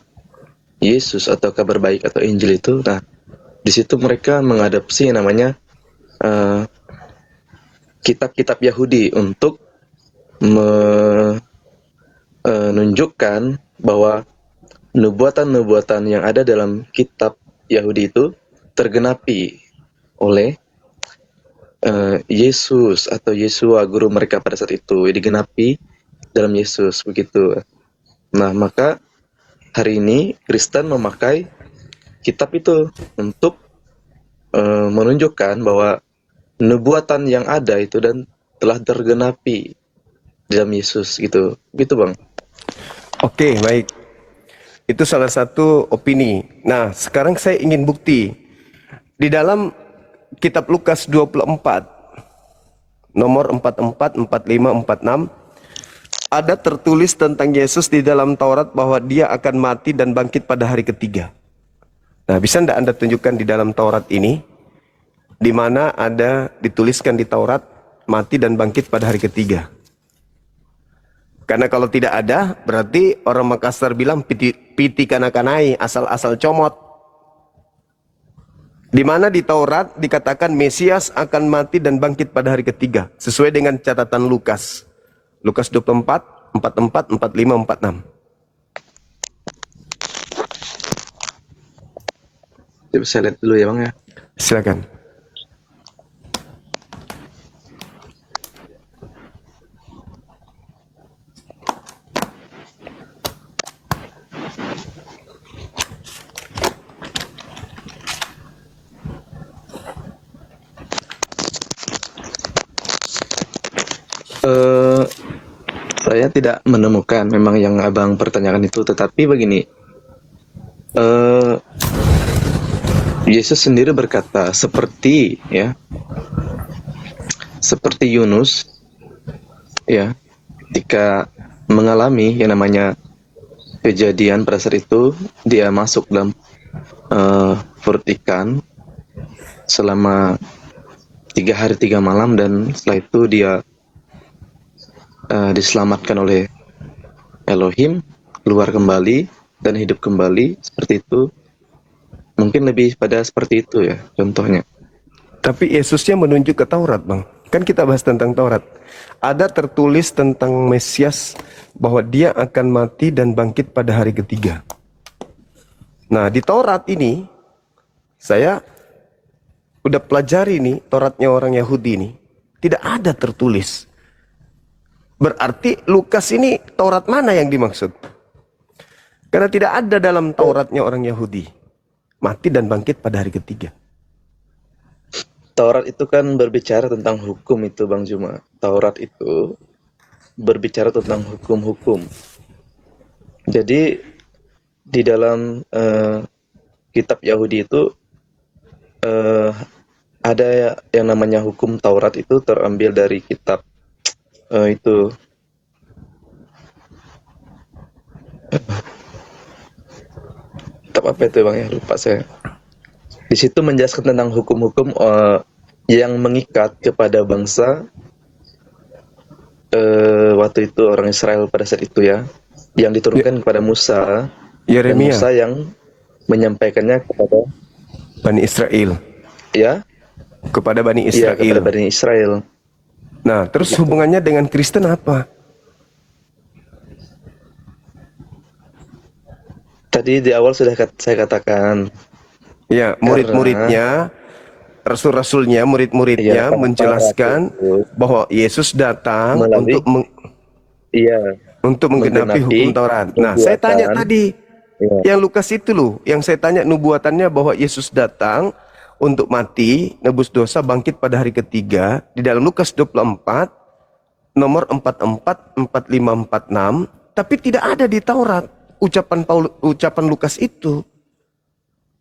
Yesus atau kabar baik atau Injil itu, nah di situ mereka mengadopsi yang namanya kitab-kitab Yahudi untuk menunjukkan bahwa nubuatan-nubuatan yang ada dalam kitab Yahudi itu tergenapi oleh Yesus atau Yesua guru mereka pada saat itu, digenapi dalam Yesus begitu. Nah, maka hari ini Kristen memakai kitab itu untuk menunjukkan bahwa nubuatan yang ada itu dan telah tergenapi dalam Yesus gitu. Gitu, Bang. Oke, baik. Itu salah satu opini. Nah, sekarang saya ingin bukti. Di dalam kitab Lukas 24, nomor 44, 45, 46, ada tertulis tentang Yesus di dalam Taurat bahwa dia akan mati dan bangkit pada hari ketiga. Nah, bisa tidak Anda tunjukkan di dalam Taurat ini, di mana ada dituliskan di Taurat, mati dan bangkit pada hari ketiga? Karena kalau tidak ada, berarti orang Makassar bilang piti kana-kanai, asal-asal comot. Di mana di Taurat dikatakan Mesias akan mati dan bangkit pada hari ketiga, sesuai dengan catatan Lukas. Lukas 24, 44, 45, 46. Coba saya lihat dulu ya, Bang ya. Silakan. Saya tidak menemukan memang yang abang pertanyakan itu, tetapi begini, Yesus sendiri berkata seperti Yunus ya, ketika mengalami yang namanya kejadian pada saat itu dia masuk dalam perut ikan selama 3 hari 3 malam dan setelah itu dia diselamatkan oleh Elohim, keluar kembali dan hidup kembali seperti itu. Mungkin lebih pada seperti itu ya contohnya. Tapi Yesusnya menunjuk ke Taurat, Bang. Kan kita bahas tentang Taurat. Ada tertulis tentang Mesias bahwa dia akan mati dan bangkit pada hari ketiga. Nah, di Taurat ini saya udah pelajari nih, Tauratnya orang Yahudi ini tidak ada tertulis. Berarti Lukas ini Taurat mana yang dimaksud? Karena tidak ada dalam Tauratnya orang Yahudi mati dan bangkit pada hari ketiga. Taurat itu kan berbicara tentang hukum itu, Bang Juma. Taurat itu berbicara tentang hukum-hukum. Jadi di dalam kitab Yahudi itu ada yang namanya hukum Taurat itu terambil dari kitab itu kitab apa itu, Bang ya, lupa saya. Di situ menjelaskan tentang hukum-hukum yang mengikat kepada bangsa waktu itu orang Israel pada saat itu ya, yang diturunkan kepada Musa. Dan Yeremia. Musa yang menyampaikannya kepada Bani Israel. ya, Kepada Bani iya, Israel. kepada Bani Israel. Nah, terus hubungannya dengan Kristen apa? Tadi di awal sudah saya katakan. Ya, murid-muridnya, rasul-rasulnya, murid-muridnya Iya, para menjelaskan rasul bahwa Yesus datang melalui untuk menggenapi hukum Taurat. Nah, saya tanya tadi, yang Lukas itu loh, yang saya tanya nubuatannya bahwa Yesus datang untuk mati, nebus dosa, bangkit pada hari ketiga, di dalam Lukas 24, nomor 44, 45, 46, tapi tidak ada di Taurat ucapan Lukas itu.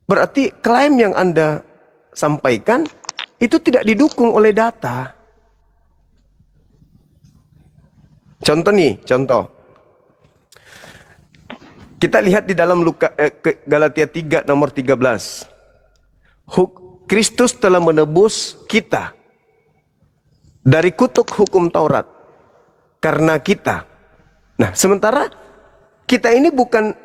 Berarti klaim yang Anda sampaikan itu tidak didukung oleh data. Contoh nih, contoh. Kita lihat di dalam Galatia 3 nomor 13. Kristus telah menebus kita dari kutuk hukum Taurat karena kita. Nah, sementara kita ini bukan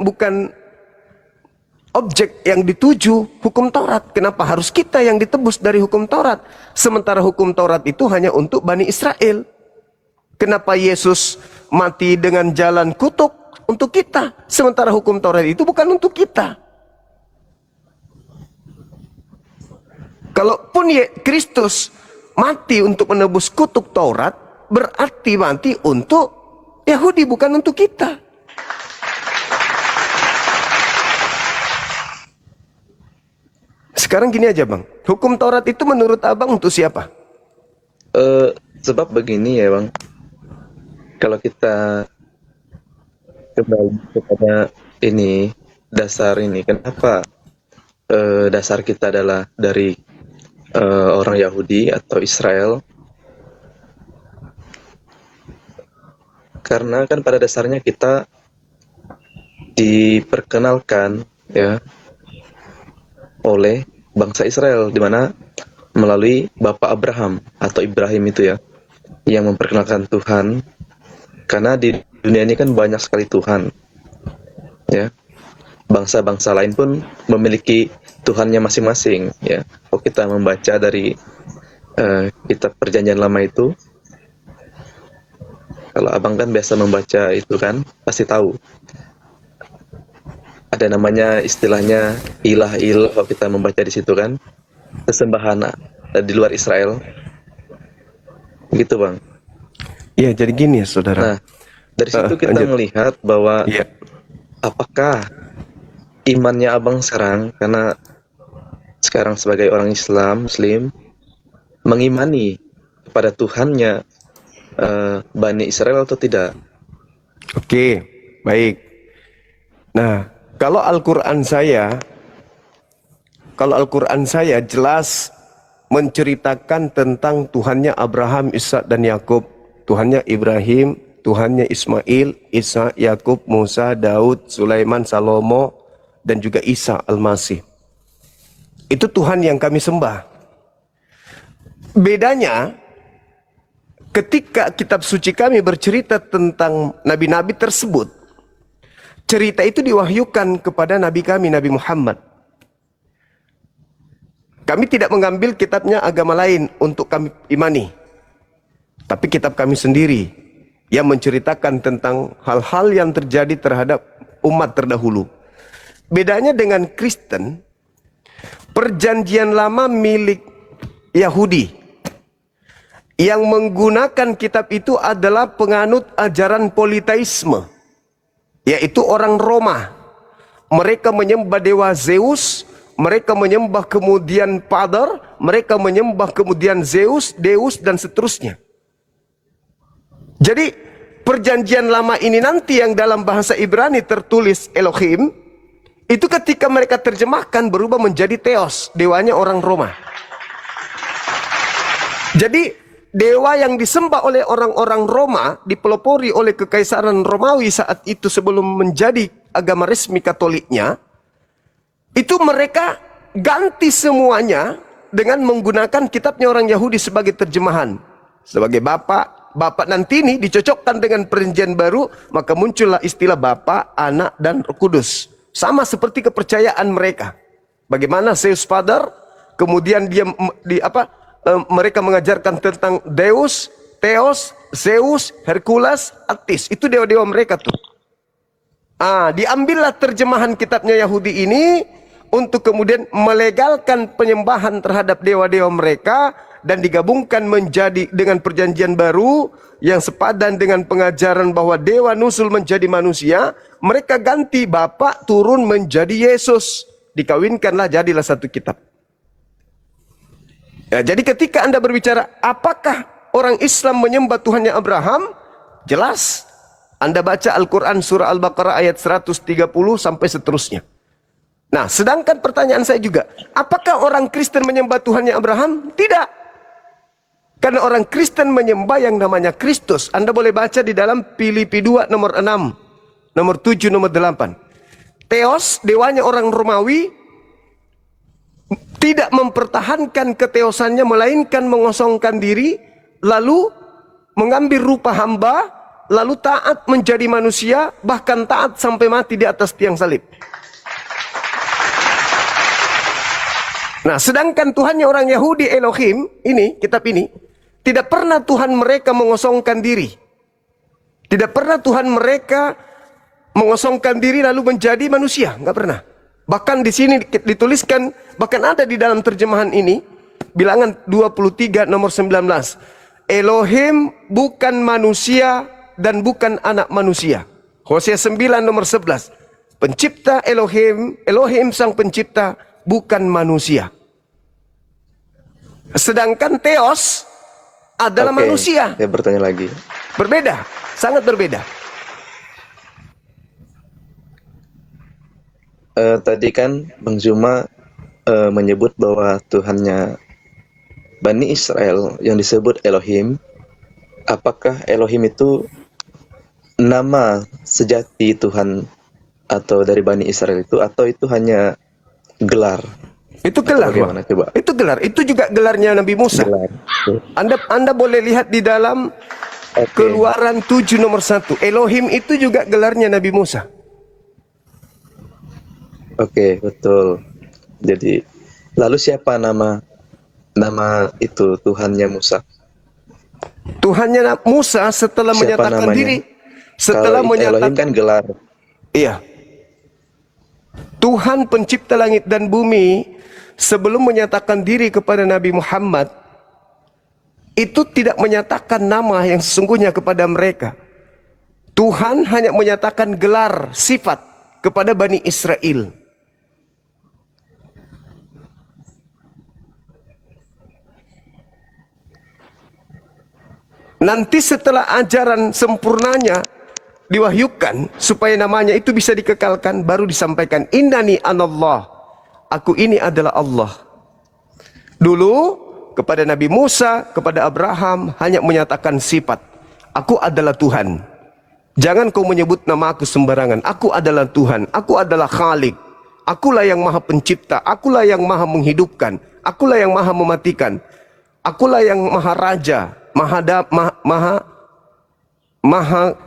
objek yang dituju hukum Taurat. Kenapa harus kita yang ditebus dari hukum Taurat? Sementara hukum Taurat itu hanya untuk Bani Israel. Kenapa Yesus mati dengan jalan kutuk untuk kita? Sementara hukum Taurat itu bukan untuk kita. Kalaupun Kristus mati untuk menebus kutuk Taurat, berarti mati untuk Yahudi, bukan untuk kita. Sekarang gini aja Bang, hukum Taurat itu menurut Abang untuk siapa? Sebab begini ya Bang, kalau kita kembali kepada ini, dasar ini, kenapa dasar kita adalah dari orang Yahudi atau Israel? Karena kan pada dasarnya kita diperkenalkan ya oleh bangsa Israel, di mana melalui Bapak Abraham atau Ibrahim itu ya, yang memperkenalkan Tuhan. Karena di dunia ini kan banyak sekali Tuhan ya, bangsa-bangsa lain pun memiliki Tuhannya masing-masing ya. Kalau kita membaca dari kitab Perjanjian Lama itu, kalau abang kan biasa membaca itu kan, pasti tahu ada namanya istilahnya ilah-ilah. Kalau kita membaca di situ kan, sesembahan di luar Israel gitu Bang. Iya, jadi gini ya saudara. Nah, dari situ kita melihat bahwa apakah imannya abang sekarang, karena sekarang sebagai orang Islam, Muslim, mengimani kepada Tuhannya Bani Israel atau tidak? Oke, baik. Nah, kalau Al-Quran saya jelas menceritakan tentang Tuhannya Abraham, Ishak dan Yakub, Tuhannya Ibrahim, Tuhannya Ismail, Ishak, Yakub, Musa, Daud, Sulaiman, Salomo, dan juga Isa Al-Masih. Itu Tuhan yang kami sembah. Bedanya, ketika kitab suci kami bercerita tentang nabi-nabi tersebut, cerita itu diwahyukan kepada nabi kami, Nabi Muhammad. Kami tidak mengambil kitabnya agama lain untuk kami imani, tapi kitab kami sendiri yang menceritakan tentang hal-hal yang terjadi terhadap umat terdahulu. Bedanya dengan Kristen, Perjanjian Lama milik Yahudi. Yang menggunakan kitab itu adalah penganut ajaran politeisme, yaitu orang Roma. Mereka menyembah dewa Zeus, mereka menyembah kemudian Father, mereka menyembah kemudian Zeus, Deus, dan seterusnya. Jadi Perjanjian Lama ini nanti yang dalam bahasa Ibrani tertulis Elohim, itu ketika mereka terjemahkan berubah menjadi Theos, dewanya orang Roma. Jadi dewa yang disembah oleh orang-orang Roma, dipelopori oleh kekaisaran Romawi saat itu sebelum menjadi agama resmi Katoliknya, itu mereka ganti semuanya dengan menggunakan kitabnya orang Yahudi sebagai terjemahan. Sebagai Bapak nanti ini dicocokkan dengan Perjanjian Baru, maka muncullah istilah Bapa, Anak, dan Roh Kudus. Sama seperti kepercayaan mereka. Bagaimana Zeus Father, kemudian mereka mengajarkan tentang Deus, Theos, Zeus, Hercules, Attis. Itu dewa-dewa mereka tuh. Diambillah terjemahan kitabnya Yahudi ini untuk kemudian melegalkan penyembahan terhadap dewa-dewa mereka dan digabungkan menjadi dengan Perjanjian Baru yang sepadan dengan pengajaran bahwa dewa nusul menjadi manusia. Mereka ganti Bapa turun menjadi Yesus, dikawinkanlah, jadilah satu kitab. Ya, jadi ketika Anda berbicara apakah orang Islam menyembah Tuhannya Abraham, jelas Anda baca Al-Quran surah Al-Baqarah ayat 130 sampai seterusnya. Nah, sedangkan pertanyaan saya juga, apakah orang Kristen menyembah Tuhannya Abraham? Tidak. Karena orang Kristen menyembah yang namanya Kristus. Anda boleh baca di dalam Filipi 2 nomor 6, nomor 7, nomor 8. Theos, dewanya orang Romawi, tidak mempertahankan keteosannya, melainkan mengosongkan diri, lalu mengambil rupa hamba, lalu taat menjadi manusia, bahkan taat sampai mati di atas tiang salib. Nah, sedangkan Tuhannya orang Yahudi, Elohim, ini, kitab ini, tidak pernah Tuhan mereka mengosongkan diri. Tidak pernah Tuhan mereka mengosongkan diri lalu menjadi manusia. Nggak pernah. Bahkan di sini dituliskan, bahkan ada di dalam terjemahan ini, bilangan 23 nomor 19. Elohim bukan manusia dan bukan anak manusia. Hosea 9 nomor 11. Pencipta Elohim, Elohim sang pencipta, bukan manusia. Sedangkan Theos adalah manusia. Saya bertanya lagi. Berbeda, sangat berbeda. Tadi kan Bang Zuma menyebut bahwa Tuhannya Bani Israel yang disebut Elohim. Apakah Elohim itu nama sejati Tuhan atau dari Bani Israel itu, atau itu hanya gelar? Itu gelar, bagaimana, coba? Itu gelar. Itu juga gelarnya Nabi Musa. Gelar. Anda boleh lihat di dalam Keluaran 7 nomor 1. Elohim itu juga gelarnya Nabi Musa. Oke, betul. Jadi, lalu siapa nama itu Tuhannya Musa? Tuhannya Musa setelah Siapa menyatakan namanya? diri, setelah Kalau menyatakan, Elohim kan gelar. iya, Tuhan pencipta langit dan bumi, sebelum menyatakan diri kepada Nabi Muhammad, itu tidak menyatakan nama yang sesungguhnya kepada mereka. Tuhan hanya menyatakan gelar, sifat kepada Bani Israel. Nanti setelah ajaran sempurnanya diwahyukan supaya namanya itu bisa dikekalkan, baru disampaikan innani anallah, aku ini adalah Allah. Dulu kepada Nabi Musa, kepada Abraham hanya menyatakan sifat, aku adalah Tuhan. Jangan kau menyebut nama aku sembarangan. Aku adalah Tuhan, aku adalah Khalik, akulah yang maha pencipta, akulah yang maha menghidupkan, akulah yang maha mematikan, akulah yang maha raja, maha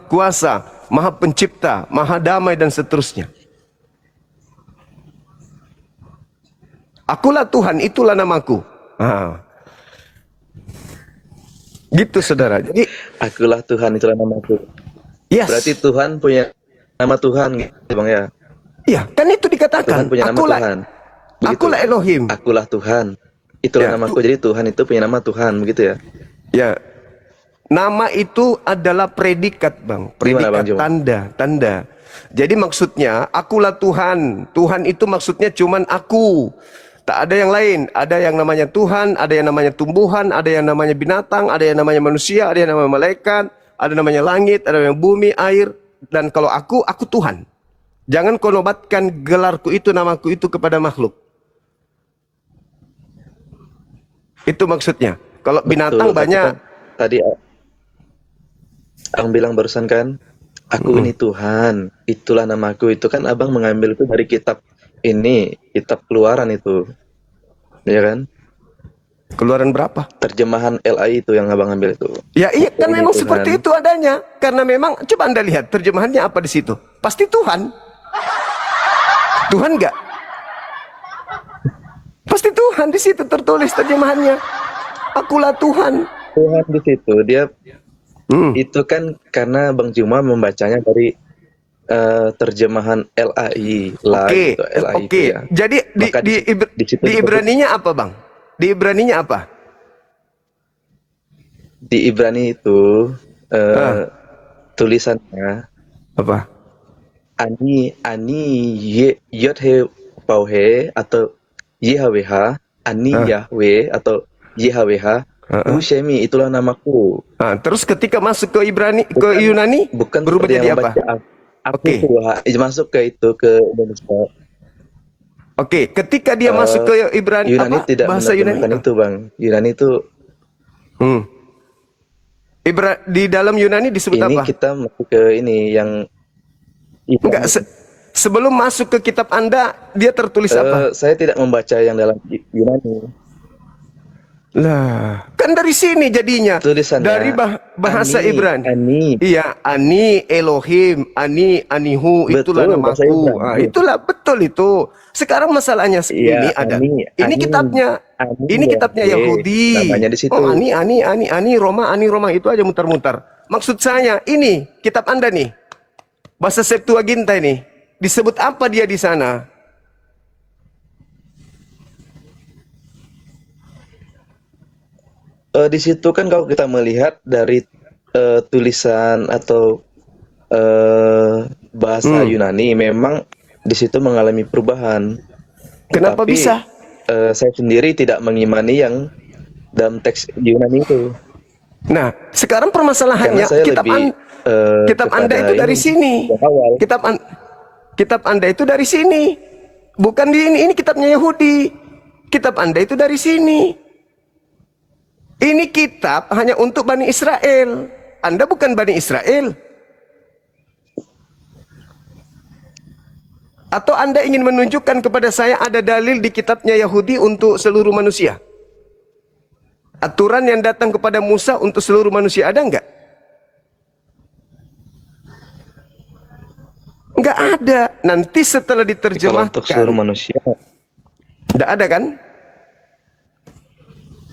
kuasa, maha pencipta, maha damai, dan seterusnya. Akulah Tuhan, itulah namaku. Gitu saudara. Jadi Akulah Tuhan, itulah namaku. yes. Berarti Tuhan punya nama Tuhan, gitu Bang ya? Iya, kan itu dikatakan. Tuhan punya nama Tuhan. Begitu. Akulah Elohim. Akulah Tuhan. Itulah Ya, namaku. Jadi Tuhan itu punya nama Tuhan, begitu ya? Ya, nama itu adalah predikat, Bang. Gimana, Bang Predikat, Juma? tanda. Jadi maksudnya, akulah Tuhan. Tuhan itu maksudnya cuman aku. Tak ada yang lain. Ada yang namanya Tuhan, ada yang namanya tumbuhan, ada yang namanya binatang, ada yang namanya manusia, ada yang namanya malaikat, ada namanya langit, ada yang bumi, air. Dan kalau aku Tuhan. Jangan kau nobatkan gelarku itu, namaku itu kepada makhluk. Itu maksudnya. Kalau binatang Betul, banyak. kan tadi Abang bilang barusan kan, aku ini Tuhan, itulah namaku. Itu kan Abang mengambil itu dari kitab ini, kitab Keluaran itu, ya kan? Keluaran berapa? Terjemahan LAI itu yang Abang ambil itu. Ya iya, kan Ini memang Tuhan. seperti itu adanya. Karena memang, coba Anda lihat terjemahannya apa di situ. Pasti Tuhan. Tuhan enggak? Pasti Tuhan di situ tertulis terjemahannya. Akulah Tuhan. Tuhan di situ dia itu kan karena Bang Juma membacanya dari terjemahan LAI, Oke, gitu, LAI itu oke. ya. Jadi Maka di situ di Ibraninya apa, Bang? Di Ibraninya apa? di Ibrani itu tulisannya Apa? ani yodhe pauhe atau YHWH, ani Yahweh atau YHWH, Ushemi, itulah namaku. Terus ketika masuk ke Yunani, Bukan berubah seperti jadi yang apa? membaca aku Oke. masuk ke itu ke Indonesia. Oke, ketika dia masuk ke Yunani tidak bahasa Yunani menerjemahkan itu, Bang. Yunani itu Hmm. Di dalam Yunani disebut Ini apa? kita masuk ke ini yang Enggak, sebelum masuk ke kitab Anda, dia tertulis apa? saya tidak membaca yang dalam Yunani. Lah, kan dari sini jadinya. Tulisannya Dari bahasa Ani, Ibrani. Ani. Iya, Ani, Elohim, Ani, Anihu, itulah Betul, bahasa namaku. Ibrani. Ah, itulah betul itu. Sekarang masalahnya Iya, ini ada. Ani, Ini Ani. kitabnya. Ani, Ini kitabnya ya, Yahudi. namanya di situ. Oh, Ani, Roma itu aja muter-muter. Maksud saya, ini kitab Anda nih. Bahasa Septuaginta ini. Disebut apa dia di sana? Di situ kan kalau kita melihat dari tulisan atau bahasa Yunani, memang di situ mengalami perubahan. Kenapa Tapi, bisa? saya sendiri tidak mengimani yang dalam teks Yunani itu. Nah, sekarang permasalahannya Karena saya kitab, lebih, kitab Anda kepada itu dari ini, sini. yang awal. Kitab Anda itu dari sini. Bukan di ini kitabnya Yahudi. Kitab Anda itu dari sini. Ini kitab hanya untuk Bani Israel. Anda bukan Bani Israel. Atau Anda ingin menunjukkan kepada saya ada dalil di kitabnya Yahudi untuk seluruh manusia? Aturan yang datang kepada Musa untuk seluruh manusia ada enggak? Enggak ada. Nanti setelah Kalau diterjemahkan. untuk seluruh manusia, Enggak ada kan?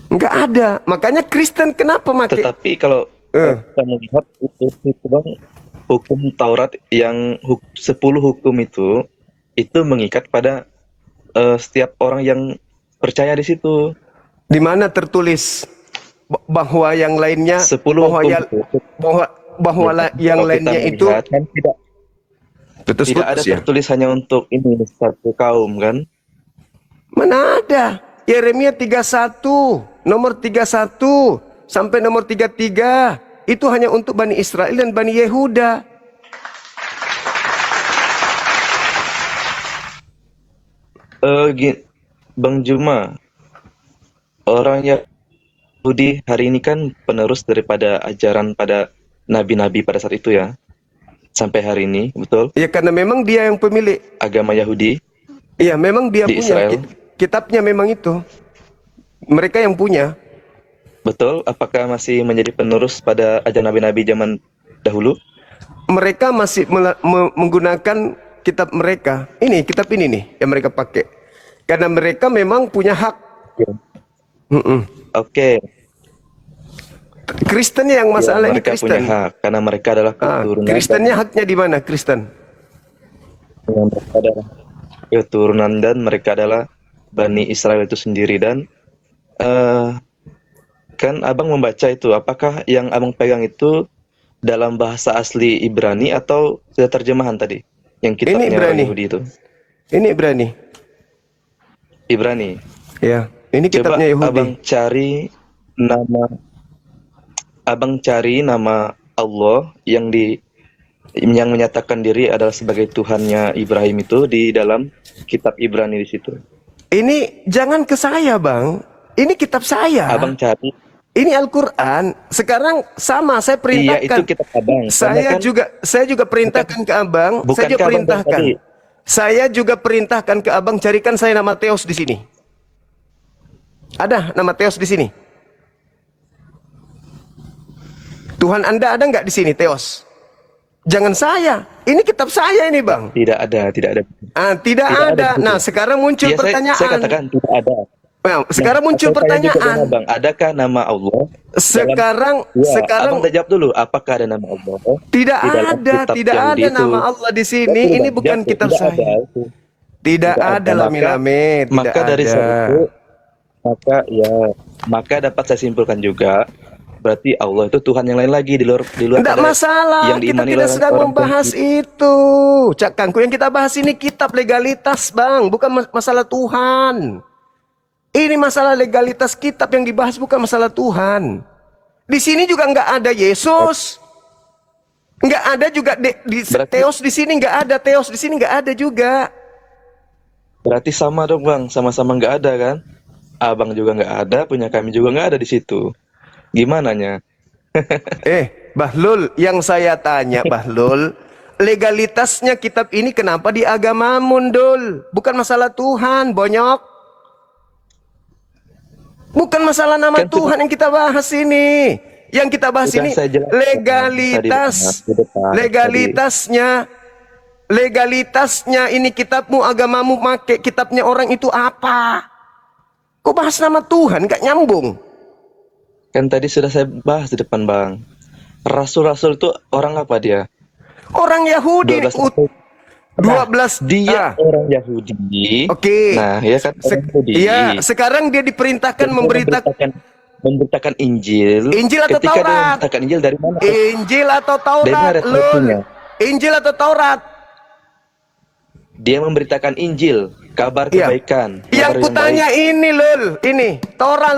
Enggak ada. Makanya Kristen kenapa pakai? tetapi kalau kita melihat itu bang, hukum Taurat yang 10 hukum itu mengikat pada setiap orang yang percaya di situ. Di mana tertulis bahwa yang lainnya 10 bahwa hukum ya- itu. bahwa yang Kalau kita lainnya itu melihat, kan tidak ada putus-putus ya. tertulis hanya untuk ini satu kaum kan. Mana ada? Yeremia 31, nomor 31 sampai nomor 33 itu hanya untuk Bani Israel dan Bani Yehuda. Bang Juma, orang Yahudi hari ini kan penerus daripada ajaran pada nabi-nabi pada saat itu ya. Sampai hari ini, betul? Ya karena memang dia yang pemilik. Agama Yahudi Iya, memang dia di punya. Israel. Kitabnya memang itu. Mereka yang punya. Betul? Apakah masih menjadi penerus pada ajaran nabi-nabi zaman dahulu? Mereka masih menggunakan kitab mereka. Ini kitab ini nih yang mereka pakai. Karena mereka memang punya hak. Ya. Mm-mm. Oke. Kristennya yang masalah Ya, ini mereka punya Kristen. hak karena mereka adalah keturunan. Kristennya haknya di mana Kristen? Mereka adalah keturunan dan mereka adalah Bani Israel itu sendiri. Dan kan abang membaca itu, apakah yang abang pegang itu dalam bahasa asli Ibrani atau sudah terjemahan tadi yang kitabnya orang Ibrani. Yahudi itu? Ini Ibrani. Ibrani. Ya, ini Coba kitabnya Yahudi. abang cari nama Allah yang menyatakan diri adalah sebagai Tuhannya Ibrahim itu di dalam kitab Ibrani di situ. Ini jangan ke saya, Bang. Ini kitab saya. Abang cari. Ini Al-Quran. Sekarang sama saya Iya, perintahkan. itu kitab abang. Saya juga perintahkan ke Abang. Bukan Saya juga ke abang perintahkan. tadi. Saya juga perintahkan ke Abang carikan saya nama Theos di sini. Ada nama Theos di sini? Tuhan Anda ada nggak di sini, Theos? Jangan saya. Ini kitab saya ini, Bang. Tidak ada. Tidak Tidak ada ada. di situ. Nah, sekarang muncul Iya, pertanyaan. saya katakan tidak ada. Nah, sekarang Nah, muncul saya tanya juga pertanyaan. dengan abang, adakah nama Allah? Sekarang, Ya, sekarang abang jawab dulu, apakah ada nama Allah? tidak di dalam ada, kitab tidak Yahudi ada itu? nama Allah di sini. Betul, Ini Bang. bukan Jawab, kitab tidak saya. ada itu. Tidak ada lame-lame, tidak Maka dari ada. situ, maka dapat saya simpulkan juga, berarti Allah itu Tuhan yang lain lagi di luar Tidak pada masalah, yang kita diimani tidak oleh sedang orang membahas itu. Cak Kangku, yang kita bahas ini kitab legalitas, Bang, bukan masalah Tuhan. Ini masalah legalitas kitab yang dibahas, bukan masalah Tuhan. Di sini juga nggak ada Yesus, nggak ada juga Theos di sini nggak ada, Theos di sini nggak ada juga. Berarti sama dong bang, sama-sama nggak ada kan? Abang juga nggak ada, punya kami juga nggak ada di situ. Gimana nya? Bahlul, yang saya tanya Bahlul, legalitasnya kitab ini kenapa di agamamu, Dul? Bukan masalah Tuhan, bonyok. Bukan masalah nama Kan Tuhan yang kita bahas ini. Yang kita bahas sudah ini saya jelaskan legalitas. tadi, Pak, Legalitasnya ini kitabmu, agamamu make kitabnya orang itu apa? Kok bahas nama Tuhan, gak nyambung. Kan tadi sudah saya bahas di depan, Bang. Rasul-rasul itu orang apa dia? Orang Yahudi. 12 Dia orang Yahudi. Oke. Nah, ya kan orang Yahudi. Iya, sekarang dia diperintahkan memberitakan Injil. Injil atau Ketika dia Taurat? memberitakan Injil dari mana? Injil atau Dari Taurat, mana referensinya? Injil atau Taurat? Dia memberitakan Injil, kabar Iya. kebaikan. Yang kabar kutanya baik. ini, ini Taurat,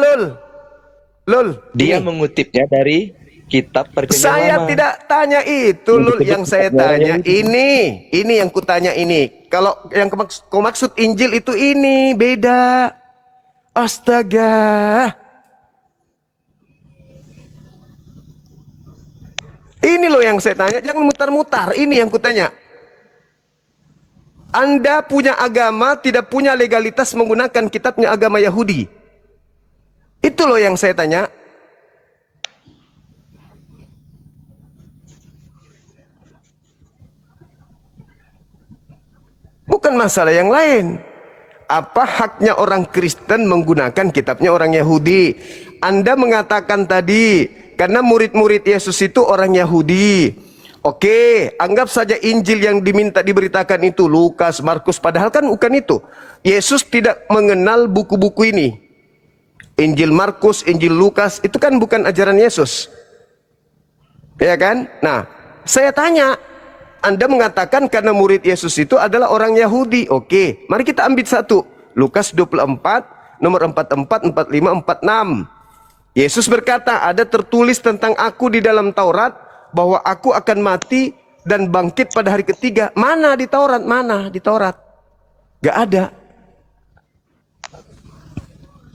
Dia ini. mengutipnya dari kitab perjanjian Saya lama. tidak tanya itu, yang saya tanya ini yang kutanya ini. Kalau yang kau maksud Injil itu ini beda. Astaga. Ini loh yang saya tanya, jangan mutar-mutar. Ini yang kutanya. Anda punya agama, tidak punya legalitas menggunakan kitabnya agama Yahudi. Itu loh yang saya tanya. Bukan masalah yang lain. Apa haknya orang Kristen menggunakan kitabnya orang Yahudi? Anda mengatakan tadi, karena murid-murid Yesus itu orang Yahudi. Oke, anggap saja Injil yang diminta diberitakan itu Lukas, Markus, padahal kan bukan itu. Yesus tidak mengenal buku-buku ini. Injil Markus, Injil Lukas, itu kan bukan ajaran Yesus. Ya kan? Nah, saya tanya, Anda mengatakan karena murid Yesus itu adalah orang Yahudi. Oke, mari kita ambil satu. Lukas 24, nomor 44, 45, 46. Yesus berkata, ada tertulis tentang aku di dalam Taurat, bahwa aku akan mati dan bangkit pada hari ketiga. Mana di Taurat? Mana di Taurat? Gak ada.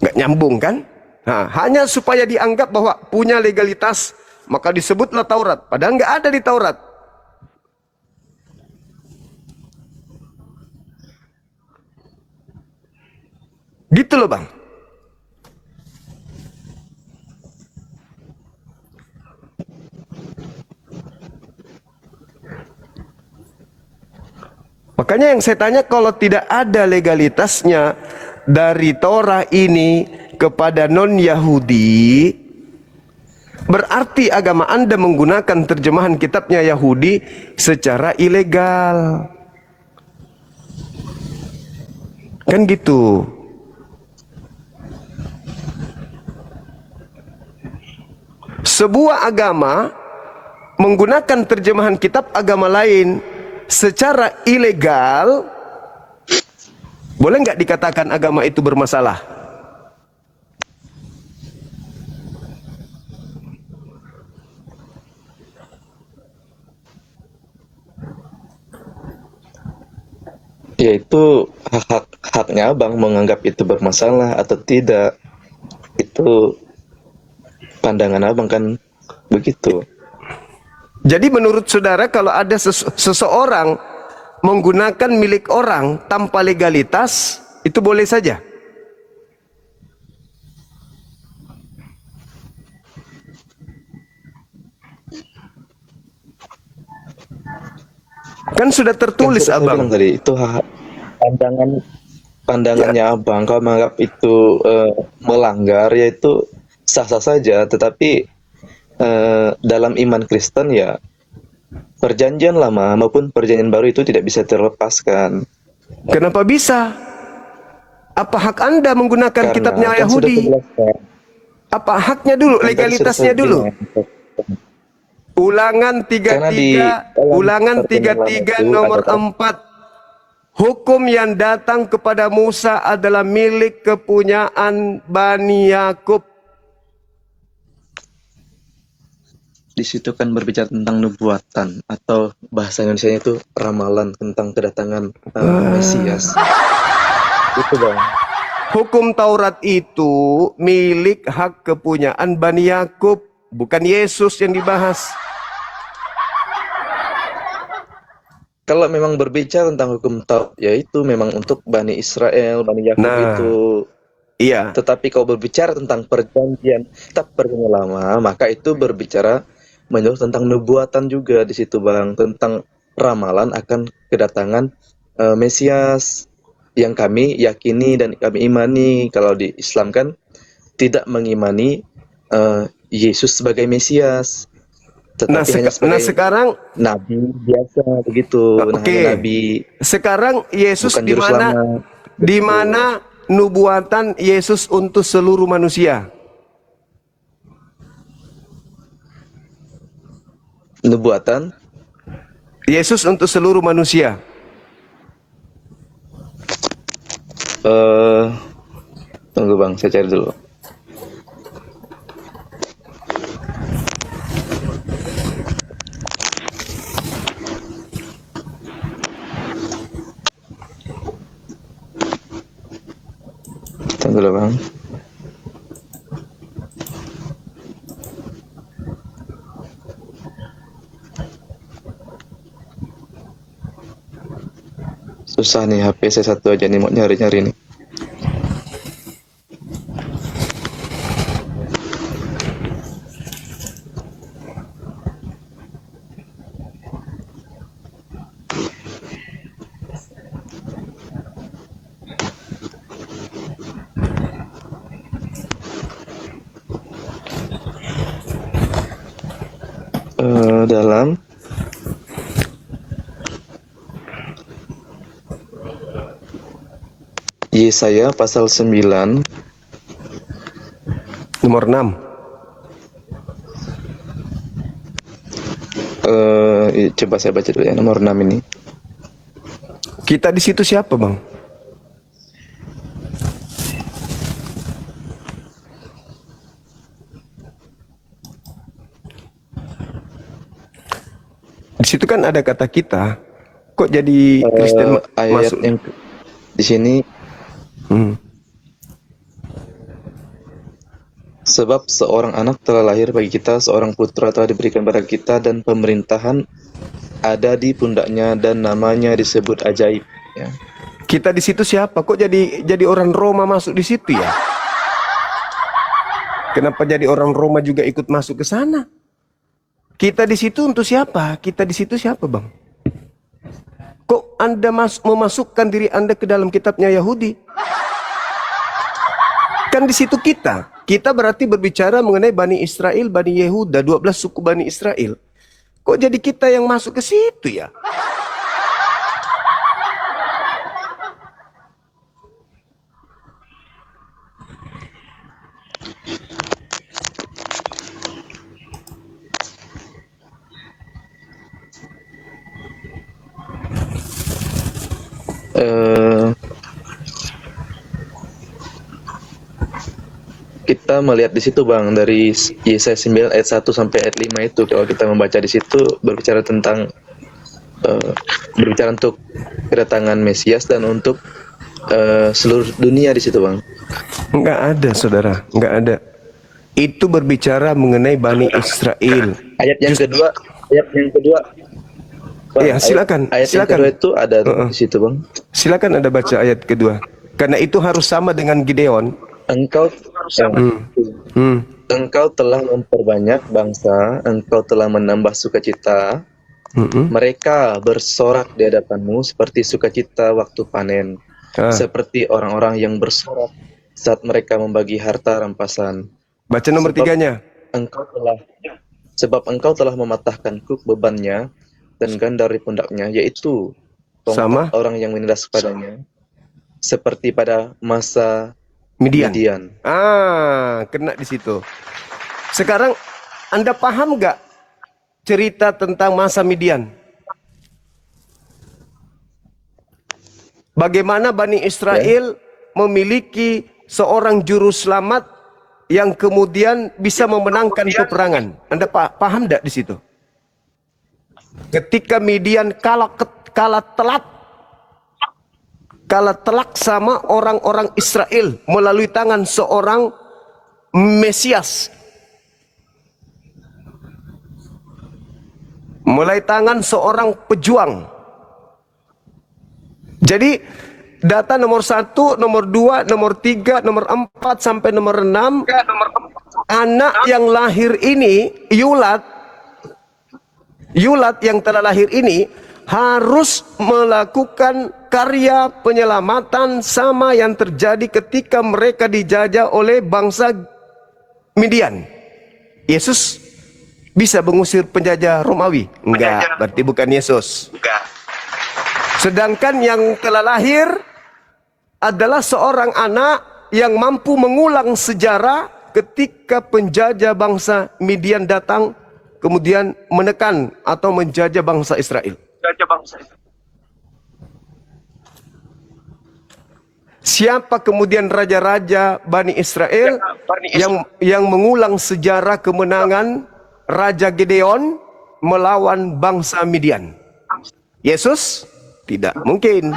Gak nyambung kan? Nah, hanya supaya dianggap bahwa punya legalitas, maka disebutlah Taurat. Padahal gak ada di Taurat. Gitu loh, Bang. Makanya yang saya tanya, kalau tidak ada legalitasnya dari Torah ini kepada non-Yahudi, berarti agama Anda menggunakan terjemahan kitabnya Yahudi secara ilegal. Kan gitu. Sebuah agama menggunakan terjemahan kitab agama lain secara ilegal, boleh nggak dikatakan agama itu bermasalah? Ya itu haknya abang menganggap itu bermasalah atau tidak. Itu pandangan abang kan begitu. Jadi menurut saudara, kalau ada seseorang menggunakan milik orang tanpa legalitas, itu boleh saja? Kan sudah tertulis, Kan abang. tadi itu pandangannya abang. Kalau menganggap itu melanggar, yaitu sah-sah saja. Tetapi dalam iman Kristen ya, perjanjian lama maupun perjanjian baru itu tidak bisa terlepaskan. Kenapa bisa? Apa hak Anda menggunakan Karena kitabnya kan sudah Yahudi? terjelaskan. Apa haknya dulu, Kan tadi legalitasnya sudah dulu? saya Ulangan Karena di 33, dalam ulangan perjanjian 33 lama itu nomor ada 4. Hukum yang datang kepada Musa adalah milik kepunyaan Bani Yakub. di situ kan berbicara tentang nubuatan, atau bahasa Indonesianya itu ramalan tentang kedatangan Mesias. Itu bang. Hukum Taurat itu milik hak kepunyaan Bani Yakub, bukan Yesus yang dibahas. Kalau memang berbicara tentang hukum Taurat, yaitu memang untuk Bani Israel, Bani Yakub Nah, itu. iya. Tetapi kalau berbicara tentang perjanjian lama, maka itu berbicara menurut tentang nubuatan juga di situ Bang, tentang ramalan akan kedatangan Mesias yang kami yakini dan kami imani. Kalau di Islam kan tidak mengimani Yesus sebagai Mesias, tetapi hanya sebagai sekarang, nabi biasa begitu. Nah, oke. hanya nabi, Sekarang Yesus bukan di juru mana? selamat. Di mana nubuatan Yesus untuk seluruh manusia? Nubuatan Yesus untuk seluruh manusia. tunggu Bang, saya cari dulu. Tunggu dulu Bang. Susah nih HP saya satu aja nih mau nyari-nyari nih. Dalam Yesaya pasal 9 Nomor 6. coba saya baca dulu ya nomor 6 ini. Kita di situ siapa, Bang? Di situ kan ada kata kita. Kok jadi Kristen Ayat masuk? yang di sini, sebab seorang anak telah lahir bagi kita, seorang putra telah diberikan pada kita, dan pemerintahan ada di pundaknya, dan namanya disebut ajaib. Ya. Kita di situ siapa? Kok jadi orang Roma masuk di situ ya? Kenapa jadi orang Roma juga ikut masuk ke sana? Kita di situ untuk siapa? Kita di situ siapa, Bang? Kok Anda memasukkan diri Anda ke dalam kitabnya Yahudi? Kan di situ kita. Kita berarti berbicara mengenai Bani Israel, Bani Yehuda, 12 suku Bani Israel. Kok jadi kita yang masuk ke situ ya? Kita melihat di situ Bang, dari Yesaya 9 ayat 1 sampai ayat 5 itu, kalau kita membaca di situ berbicara tentang berbicara untuk kedatangan Mesias dan untuk seluruh dunia di situ Bang. Enggak ada, saudara, enggak ada. Itu berbicara mengenai Bani Israel. Ayat yang kedua, Bang, Iya, silakan. Ayat yang kedua itu ada di situ Bang. Silakan Anda baca ayat kedua. Karena itu harus sama dengan Gideon. Engkau telah memperbanyak bangsa, engkau telah menambah sukacita. Mereka bersorak di hadapanmu seperti sukacita waktu panen, seperti orang-orang yang bersorak saat mereka membagi harta rampasan. Baca nomor tiganya. Sebab engkau telah mematahkan kruk bebannya dan gandar di pundaknya, yaitu tongkat orang yang menindas padanya, seperti pada masa Midian. Kena di situ. Sekarang Anda paham nggak cerita tentang masa Midian? Bagaimana Bani Israel memiliki seorang juru selamat yang kemudian bisa memenangkan peperangan. Anda paham nggak di situ? Ketika Midian kalah telat, kalah telak sama orang-orang Israel melalui tangan seorang Mesias. Mulai tangan seorang pejuang. Jadi data nomor 1, nomor 2, nomor 3, nomor 4 sampai nomor 6, anak yang lahir ini, Yulat yang telah lahir ini harus melakukan karya penyelamatan sama yang terjadi ketika mereka dijajah oleh bangsa Midian. Yesus bisa mengusir penjajah Romawi? Enggak, berarti bukan Yesus. Sedangkan yang telah lahir adalah seorang anak yang mampu mengulang sejarah ketika penjajah bangsa Midian datang kemudian menekan atau menjajah bangsa Israel. Siapa kemudian raja-raja Bani Israel yang mengulang sejarah kemenangan Raja Gideon melawan bangsa Midian? Yesus? Tidak mungkin.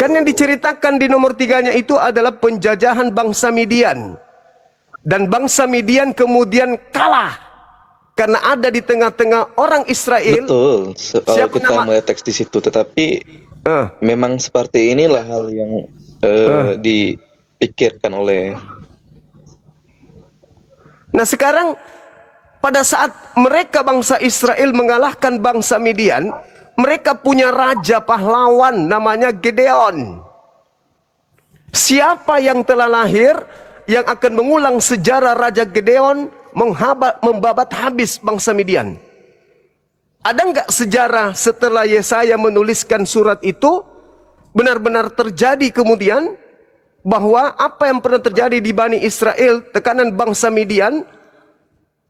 Kan yang diceritakan di nomor 3-nya itu adalah penjajahan bangsa Midian. Dan bangsa Midian kemudian kalah karena ada di tengah-tengah orang Israel. Betul, kalau kita melihat teks di situ, tetapi memang seperti inilah hal yang dipikirkan oleh. Nah sekarang pada saat mereka bangsa Israel mengalahkan bangsa Midian, mereka punya raja pahlawan namanya Gideon. Siapa yang telah lahir yang akan mengulang sejarah Raja Gideon membabat habis bangsa Midian? Ada nggak sejarah setelah Yesaya menuliskan surat itu benar-benar terjadi kemudian bahwa apa yang pernah terjadi di Bani Israel, tekanan bangsa Midian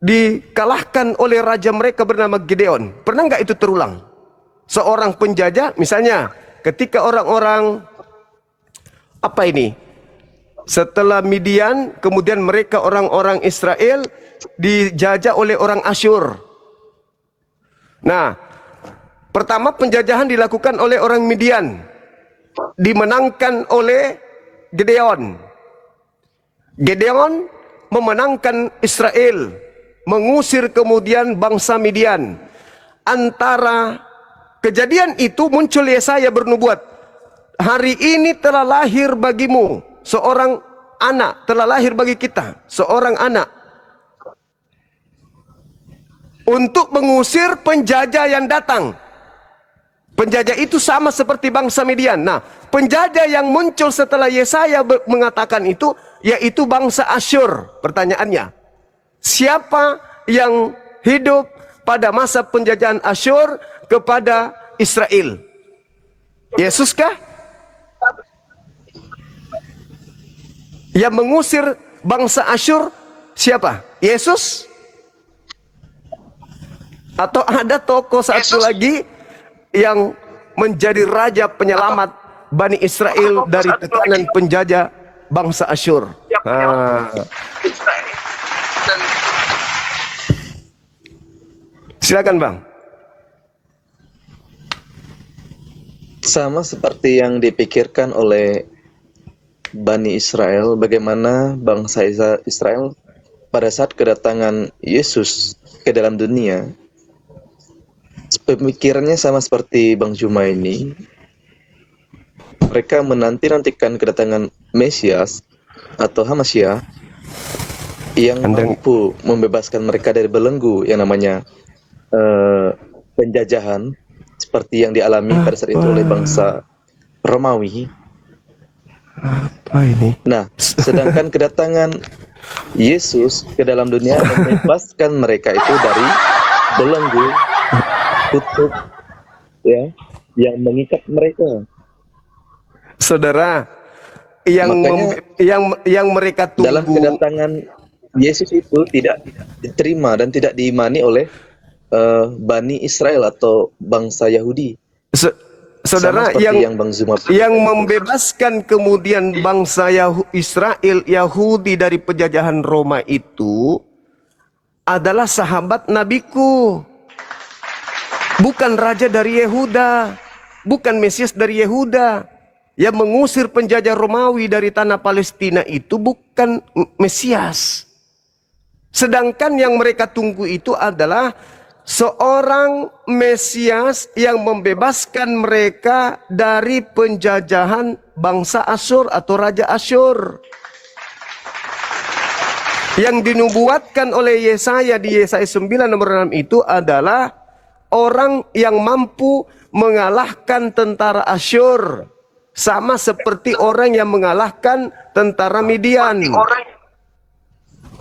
dikalahkan oleh raja mereka bernama Gideon? Pernah nggak itu terulang? Seorang penjajah, misalnya ketika orang-orang setelah Midian, kemudian mereka orang-orang Israel dijajah oleh orang Asyur. Nah, pertama penjajahan dilakukan oleh orang Midian, dimenangkan oleh Gideon. Gideon memenangkan Israel, mengusir kemudian bangsa Midian. Antara kejadian itu muncul Yesaya bernubuat, hari ini telah lahir bagimu seorang anak, telah lahir bagi kita seorang anak untuk mengusir penjajah yang datang. Penjajah itu sama seperti bangsa Midian. Nah, penjajah yang muncul setelah Yesaya mengatakan itu yaitu bangsa Asyur. Pertanyaannya, siapa yang hidup pada masa penjajahan Asyur kepada Israel? Yesuskah? Yang mengusir bangsa Asyur siapa? Yesus? Atau ada tokoh satu lagi yang menjadi raja penyelamat Bani Israel dari tekanan penjajah bangsa Asyur? Silakan Bang. Sama seperti yang dipikirkan oleh Bani Israel, bagaimana bangsa Israel pada saat kedatangan Yesus ke dalam dunia, pemikirannya sama seperti Bang Juma ini. Mereka menanti-nantikan kedatangan Mesias atau Hamasyah yang mampu membebaskan mereka dari belenggu yang namanya penjajahan, seperti yang dialami pada saat itu oleh bangsa Romawi. Apa ini? Nah, sedangkan kedatangan Yesus ke dalam dunia membebaskan mereka itu dari belenggu, tutup, ya, yang mengikat mereka. Saudara, yang mereka tunggu dalam kedatangan Yesus itu tidak diterima dan tidak diimani oleh Bani Israel atau bangsa Yahudi. Saudara, yang membebaskan kemudian bangsa Israel Yahudi dari penjajahan Roma itu adalah sahabat nabiku. bukan raja dari Yehuda, bukan Mesias dari Yehuda. Yang mengusir penjajah Romawi dari tanah Palestina itu bukan Mesias. Sedangkan yang mereka tunggu itu adalah seorang Mesias yang membebaskan mereka dari penjajahan bangsa Asyur atau Raja Asyur. Yang dinubuatkan oleh Yesaya di Yesaya 9 nomor 6 itu adalah orang yang mampu mengalahkan tentara Asyur. Sama seperti orang yang mengalahkan tentara Midian.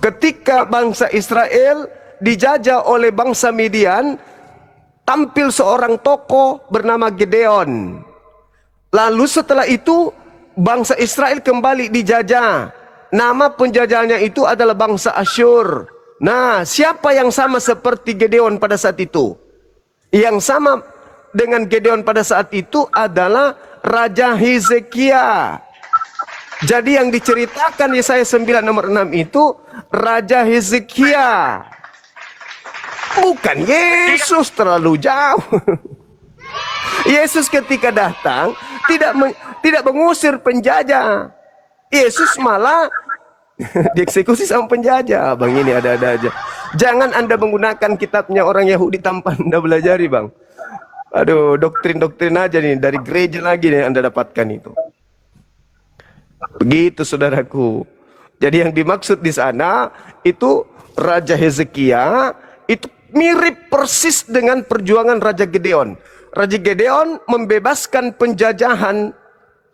Ketika bangsa Israel dijajah oleh bangsa Midian, tampil seorang tokoh bernama Gedeon. Lalu setelah itu bangsa Israel kembali dijajah. Nama penjajahnya itu adalah bangsa Asyur. Nah, siapa yang sama seperti Gedeon pada saat itu? Yang sama dengan Gedeon pada saat itu adalah Raja Hezekia. Jadi yang diceritakan Yesaya 9 nomor 6 itu Raja Hezekia. Bukan Yesus, terlalu jauh. Yesus ketika datang tidak mengusir penjajah. Yesus malah dieksekusi sama penjajah. Bang, ini ada-ada aja. Jangan Anda menggunakan kitabnya orang Yahudi tanpa Anda belajari, Bang. Aduh, doktrin-doktrin aja nih, dari gereja lagi nih Anda dapatkan itu. Begitu saudaraku. Jadi yang dimaksud di sana itu Raja Hezekia itu mirip persis dengan perjuangan Raja Gedeon. Raja Gedeon membebaskan penjajahan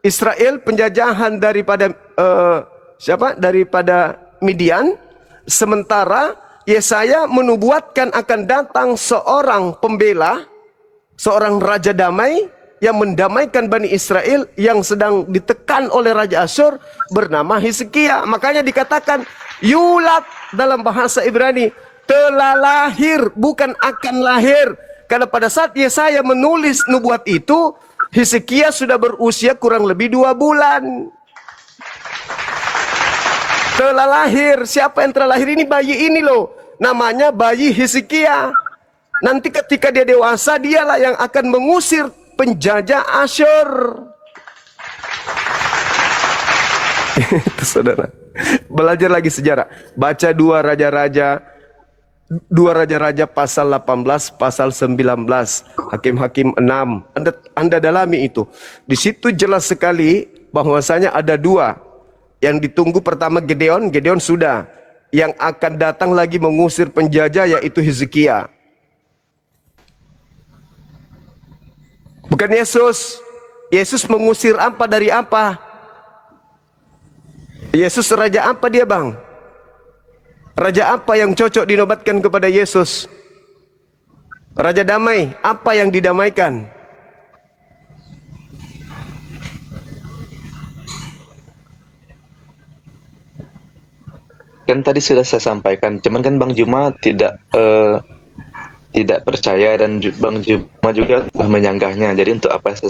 Israel, penjajahan daripada daripada Midian. Sementara Yesaya menubuatkan akan datang seorang pembela, seorang raja damai yang mendamaikan Bani Israel yang sedang ditekan oleh Raja Asyur bernama Hezekia. Makanya dikatakan yulad dalam bahasa Ibrani, telah lahir, bukan akan lahir. Karena pada saat Yesaya menulis nubuat itu, Hezekia sudah berusia kurang lebih 2 bulan. Telah lahir. Siapa yang telah lahir? Ini bayi ini loh. Namanya bayi Hezekia. Nanti ketika dia dewasa, dialah yang akan mengusir penjajah Asyur. Itu saudara. Belajar lagi sejarah. Baca 2 Raja-Raja pasal 18, pasal 19, Hakim-Hakim 6. Anda dalami itu. Di situ jelas sekali bahwasanya ada 2. Yang ditunggu pertama Gedeon sudah. Yang akan datang lagi mengusir penjajah yaitu Hezekia. Bukan Yesus. Yesus mengusir apa dari apa? Yesus raja apa dia, Bang? Raja apa yang cocok dinobatkan kepada Yesus? Raja damai. Apa yang didamaikan? Kan tadi sudah saya sampaikan, cuman kan Bang Juma tidak percaya dan Bang Juma juga menyanggahnya. Jadi untuk apa saya